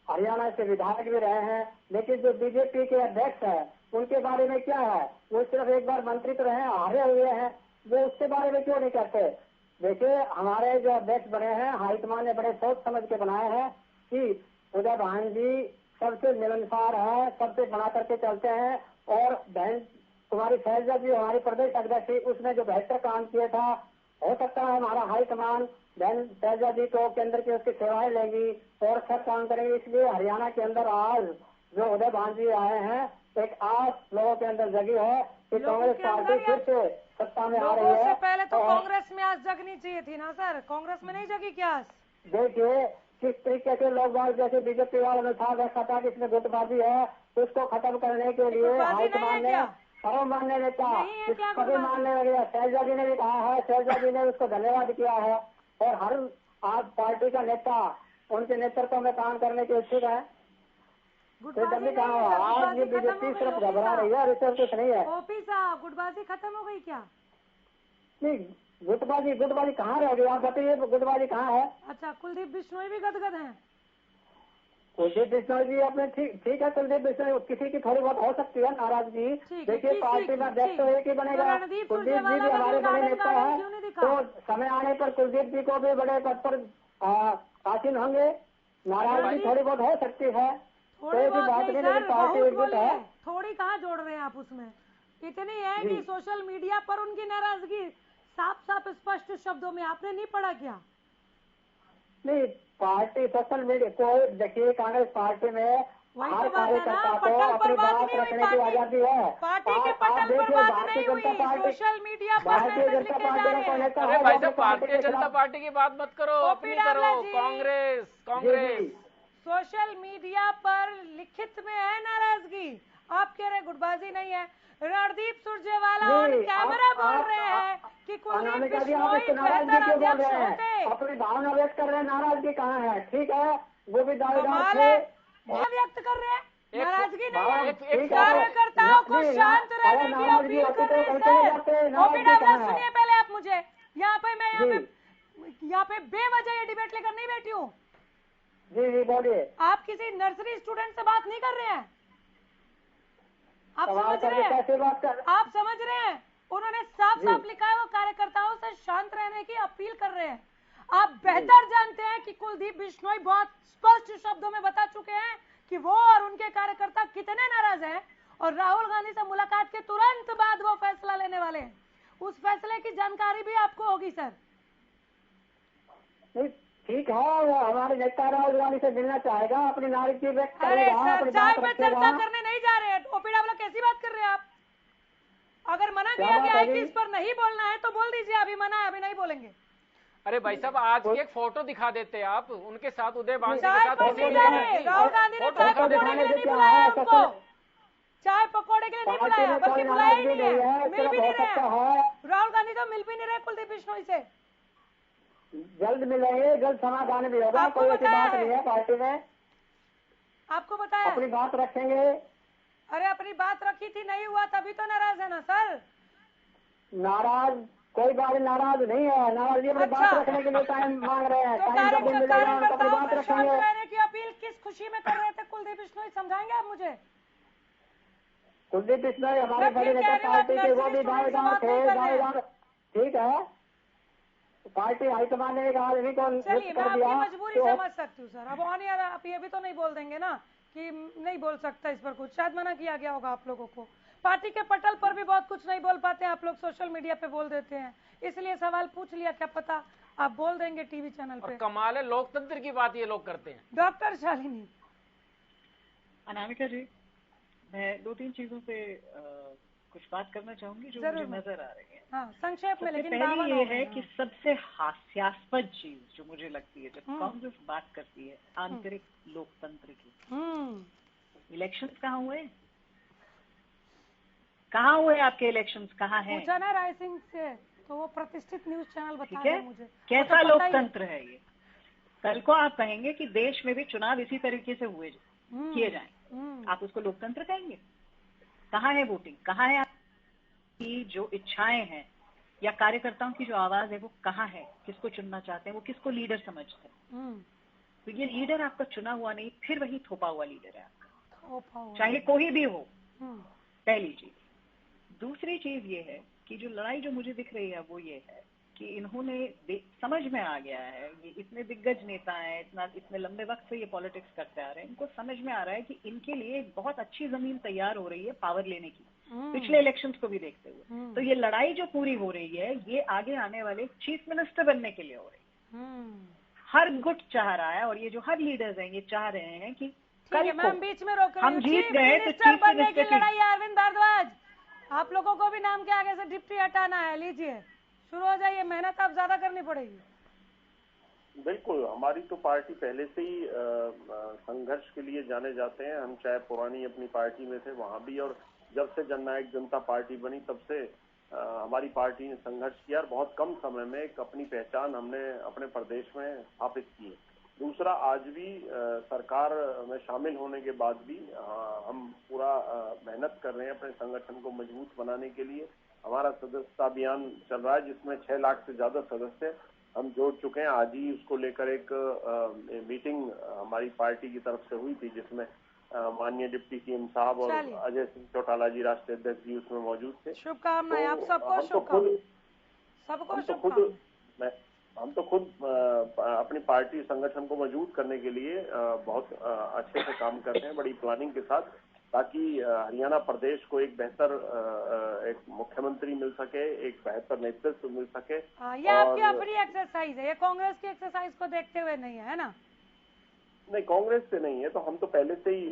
G: हरियाणा से विधायक भी रहे हैं। लेकिन जो बीजेपी के अध्यक्ष है उनके बारे में क्या है? वो सिर्फ एक बार मंत्री तो रहे, हारे हुए हैं, वो उसके बारे में क्यों नहीं कहते? देखिए हमारे जो अध्यक्ष बने हैं, हाईकमान ने बड़े सोच समझ के बनाए हैं कि उदय भान जी सबसे मिलनसार है, सबसे बना करके चलते हैं। और बहन कुमारी शैलजा जी हमारी प्रदेश अध्यक्ष थी, उसने जो बेहतर काम किया था, हो सकता है हमारा हाईकमान बहन शैलजा जी को केंद्र की उसकी सेवाएं लेंगी और सब काम करेंगे। इसलिए हरियाणा के अंदर आज जो उदय भान जी आए हैं, एक आस लोगों के अंदर जगी है कि कांग्रेस पार्टी फिर से सत्ता में आ रही है।
A: से पहले तो कांग्रेस में आज जगनी चाहिए थी ना सर, कांग्रेस में नहीं जगी क्या?
G: देखिए किस तरीके के लोग जैसे बीजेपी वालों ने था देखा था कि इसमें गुटबाजी है, उसको खत्म करने के लिए हाईकमान ने सर्व मानने देता कभी मानने लगे। शैलजा जी ने भी कहा है, शैलजा जी ने उसको धन्यवाद किया है। और हर आज पार्टी का नेता उनके नेतृत्व में काम करने के इच्छुक है। आज ये बीजेपी सिर्फ घबरा रही है, रिसर्च कुछ नहीं है।
A: ओपी साहब, गुटबाजी खत्म हो गई क्या?
G: नहीं, गुटबाजी कहाँ रह गई? आप बताइए गुटबाजी कहाँ है?
A: अच्छा, कुलदीप बिश्नोई भी गदगद हैं।
G: कुलदीप बिश्नोई जी अपने ठीक है, कुलदीप बिश्नोई किसी की थोड़ी बहुत हो सकती है नाराजगी। देखिए पार्टी में अध्यक्ष तो एक ही बनेगा। कुलदीप जी भी हमारे बड़े नेता है, तो समय आने पर कुलदीप जी को भी बड़े पद पर आसीन होंगे। नाराजगी थोड़ी बहुत हो सकती है, कोई भी बात नहीं, लेकिन पार्टी एकजुट है।
A: थोड़ी कहाँ जोड़ रहे हैं आप उसमें? इतनी है कि सोशल मीडिया पर उनकी नाराजगी साफ साफ स्पष्ट शब्दों में आपने नहीं पढ़ा क्या?
G: नहीं, पार्टी सोशल मीडिया को देखिए, कांग्रेस पार्टी में हर कार्यकर्ता को अपनी बात रखने की आजादी है।
A: पार्टी के पटल पर बात नहीं हुई, सोशल मीडिया पर
G: भारतीय जनता पार्टी का नेता है।
C: भाई साहब, भारतीय जनता पार्टी की बात मत करो, अपनी करो। कांग्रेस
A: सोशल मीडिया पर लिखित में है नाराजगी। आप कह रहे गुटबाजी नहीं है। रणदीप सुरजेवाला ऑन कैमरा बोल रहे हैं कि कुलदीप बिश्नोई बेहतर अध्यक्ष होते।
G: अपनी भावना व्यक्त कर रहे हैं, नाराजगी कहाँ है? ठीक है, वो भी
A: दावेदार थे, व्यक्त कर रहे हैं, नाराजगी नहीं है। कार्यकर्ताओं को शांत रहने की अपील कर रहे हैं। सुनिए पहले आप मुझे, यहाँ पे बेवजह ये डिबेट लेकर नहीं बैठी हूँ।
G: जी बोलिए।
A: आप किसी नर्सरी स्टूडेंट से बात नहीं कर रहे हैं, आप समझ रहे हैं? आप समझ रहे हैं? उन्होंने साफ साफ लिखा है, वो कार्यकर्ताओं से शांत रहने की अपील कर रहे हैं। आप बेहतर जानते हैं कि कुलदीप बिश्नोई बहुत स्पष्ट शब्दों में बता चुके हैं कि वो और उनके कार्यकर्ता कितने नाराज हैं, और राहुल गांधी से मुलाकात के तुरंत बाद वो फैसला लेने वाले हैं। उस फैसले की जानकारी भी आपको होगी सर।
G: नहीं ठीक है, वो हमारे नेता राहुल गांधी से मिलना चाहेगा, अपनी नागरिकता व्यक्त
A: अरे
G: करेगा,
A: सर,
G: अपनी
A: चाय
G: बात
A: पे
G: रखेगा।
A: चर्चा करने नहीं जा रहे हैं, ओपी डावला कैसी बात कर रहे हैं आप? अगर मना
G: क्या
A: किया
G: बात
A: गया
G: है
A: है कि
G: जी?
A: इस पर नहीं बोलना है तो बोल दीजिए, अभी मना है, अभी नहीं बोलेंगे।
C: अरे भाई साहब, आज की एक फोटो दिखा देते हैं आप उनके साथ, उदय भांजे के
A: चाय
C: साथ
A: पर
C: किसी
A: नहीं
C: भी
A: जा
C: तरह
A: रहे,
C: की
A: राहुल गांधी ने
C: फोटो
A: चाय
C: दिखा
A: पकौड़े
C: देते
A: के लिए
C: हैं।
A: नहीं बुलाया हमको, चाय पकौड़े के लिए नहीं बुलाया, बल्कि
G: कोई
A: बुलाया ही
G: नाराजगी
A: नहीं
G: नहीं
A: है,
G: है,
A: मिल
G: सिर्फ
A: भी
G: हो
A: नहीं रहे
G: सकता
A: हैं।
G: है
A: राहुल गांधी तो मिल भी नहीं रहे कुलदीप बिश्नोई से।
G: जल्द मिलेंगे, जल्द समाधान भी होगा,
A: आपको
G: कोई ऐसी
A: बताया
G: बात
A: है?
G: नहीं है पार्टी में।
A: आपको बताया?
G: अपनी बात रखेंगे।
A: अरे अपनी बात रखी थी, नहीं हुआ तभी तो नाराज है ना सर।
G: नाराज कोई बात नाराज नहीं है, नाराज अपनी
A: अच्छा।
G: बात रखने के लिए टाइम मांग रहे हैं,
A: तो
G: टाइम जब भी मिलेगा उनको अपनी
A: कार्यकर्ताओं
G: बात
A: में शामिल
G: रखेंगे।
A: रहने की अपील किस खुशी में कर रहे थे कुलदीप बिश्नोई, समझाएंगे आप मुझे?
G: कुलदीप बिश्नोई हमारे
A: मैं
G: बड़े
A: फिर
G: नेता
A: कह रही हूँ,
G: पार्टी के, वो भी
A: स्टूडेंट से
G: दावेदार
A: बात
G: थे,
A: नहीं कर रहे हैं।
G: दावेदार ठीक है। पार्टी हाईकमान ने एक आदमी को
A: चलिए,
G: नियुक्त
A: मैं
G: कर
A: आपकी
G: दिया
A: मजबूरी
G: तो
A: समझ सकती हूँ सर। अब ऑन एयर आप ये भी तो नहीं बोल देंगे ना कि नहीं बोल सकता इस पर कुछ, शायद मना किया गया होगा आप लोगों को। पार्टी के पटल पर भी बहुत कुछ नहीं बोल पाते हैं आप लोग, सोशल मीडिया पे बोल देते हैं, इसलिए सवाल पूछ लिया, क्या पता आप बोल देंगे टीवी चैनल पे।
C: और कमाल है, लोकतंत्र की बात ये लोग करते हैं।
A: डॉक्टर शालिनी।
D: अनामिका जी, मैं 2-3 चीजों पे कुछ बात करना चाहूंगी जो
A: जरूर
D: मुझे नजर आ रही है।
A: हाँ, संक्षेप में,
D: सबसे
A: लेकिन दावा
D: पहली
A: ना
D: ये
A: हो
D: है
A: गया।
D: कि सबसे हास्यास्पद चीज जो मुझे लगती है जब कांग्रेस बात करती है आंतरिक लोकतंत्र की, इलेक्शंस कहाँ हुए? कहाँ हुए आपके इलेक्शंस, कहाँ हैं?
A: पूछा ना राय सिंह से, तो वो प्रतिष्ठित न्यूज चैनल बता
D: ठीक
A: रहे
D: है,
A: मुझे।
D: कैसा
A: तो पता ही है।
D: लोकतंत्र है ये? कल को आप कहेंगे कि देश में भी चुनाव इसी तरीके से हुए किए जाएं, आप उसको लोकतंत्र कहेंगे? कहाँ है वोटिंग, कहाँ है आपकी जो इच्छाएं हैं या कार्यकर्ताओं की जो आवाज है वो कहाँ है? किसको चुनना चाहते हैं, वो किसको लीडर समझते हैं? तो ये लीडर आपका चुना हुआ नहीं, फिर वही थोपा हुआ लीडर है आपका, चाहे कोई भी हो। पहली चीज। दूसरी चीज ये है कि जो लड़ाई जो मुझे दिख रही है वो ये है कि इन्होंने समझ में आ गया है, ये इतने दिग्गज नेता हैं, इतने लंबे वक्त से ये पॉलिटिक्स करते आ रहे हैं, इनको समझ में आ रहा है कि इनके लिए एक बहुत अच्छी जमीन तैयार हो रही है पावर लेने की, पिछले इलेक्शंस को भी देखते हुए। तो ये लड़ाई जो पूरी हो रही है ये आगे आने वाले चीफ मिनिस्टर बनने के लिए हो रही है। हर गुट चाह रहा है और ये जो हर लीडर्स हैं ये चाह रहे हैं कि कल को
A: बीच में रोक
D: हम जीत गए तो
A: मिनिस्टर
D: चीफ
A: बनने की
D: मिनिस्टर
A: लड़ाई है। अरविंद भारद्वाज, आप लोगों को भी नाम के आगे से डिप्टी हटाना है, लीजिए शुरू हो जाइए, मेहनत आप ज्यादा करनी पड़ेगी।
F: बिल्कुल, हमारी तो पार्टी पहले से ही संघर्ष के लिए जाने जाते हैं। हम चाहे पुरानी अपनी पार्टी में थे वहां भी, और जब से जननायक जनता पार्टी बनी तब से हमारी पार्टी ने संघर्ष किया और बहुत कम समय में एक अपनी पहचान हमने अपने प्रदेश में स्थापित की है। दूसरा, आज भी सरकार में शामिल होने के बाद भी हम पूरा मेहनत कर रहे हैं अपने संगठन को मजबूत बनाने के लिए। हमारा सदस्यता अभियान चल रहा है जिसमें 6 लाख से ज्यादा सदस्य हम जोड़ चुके हैं। आज ही उसको लेकर एक मीटिंग हमारी पार्टी की तरफ से हुई थी जिसमें माननीय डिप्टी सीएम साहब और अजय सिंह चौटाला जी राष्ट्रीय अध्यक्ष जी उसमें मौजूद थे।
A: शुभकामनाएं आप सबको,
F: हम तो खुद अपनी पार्टी संगठन को मजबूत करने के लिए बहुत अच्छे से काम कर रहे हैं, बड़ी प्लानिंग के साथ, ताकि हरियाणा प्रदेश को एक बेहतर एक मुख्यमंत्री मिल सके, एक बेहतर नेतृत्व मिल सके।
A: ये आपकी अपनी एक्सरसाइज है, ये कांग्रेस की एक्सरसाइज को देखते हुए नहीं है ना?
F: नहीं, कांग्रेस से नहीं है, तो हम तो पहले से ही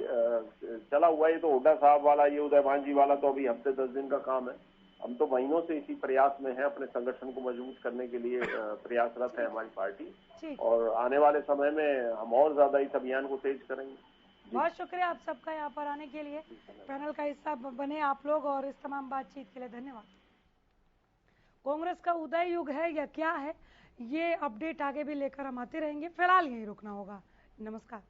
F: चला हुआ है। ये तो हुड्डा साहब वाला, ये उदय भांजी वाला तो अभी हफ्ते 10 दिन का काम है। हम तो महीनों से इसी प्रयास में है, अपने संगठन को मजबूत करने के लिए प्रयासरत है हमारी पार्टी, और आने वाले समय में हम और ज्यादा इस अभियान को तेज करेंगे।
A: बहुत शुक्रिया आप सबका यहाँ पर आने के लिए, पैनल का हिस्सा बने आप लोग, और इस तमाम बातचीत के लिए धन्यवाद। कांग्रेस का उदय युग है या क्या है, ये अपडेट आगे भी लेकर हम आते रहेंगे। फिलहाल यहीं रुकना होगा। नमस्कार।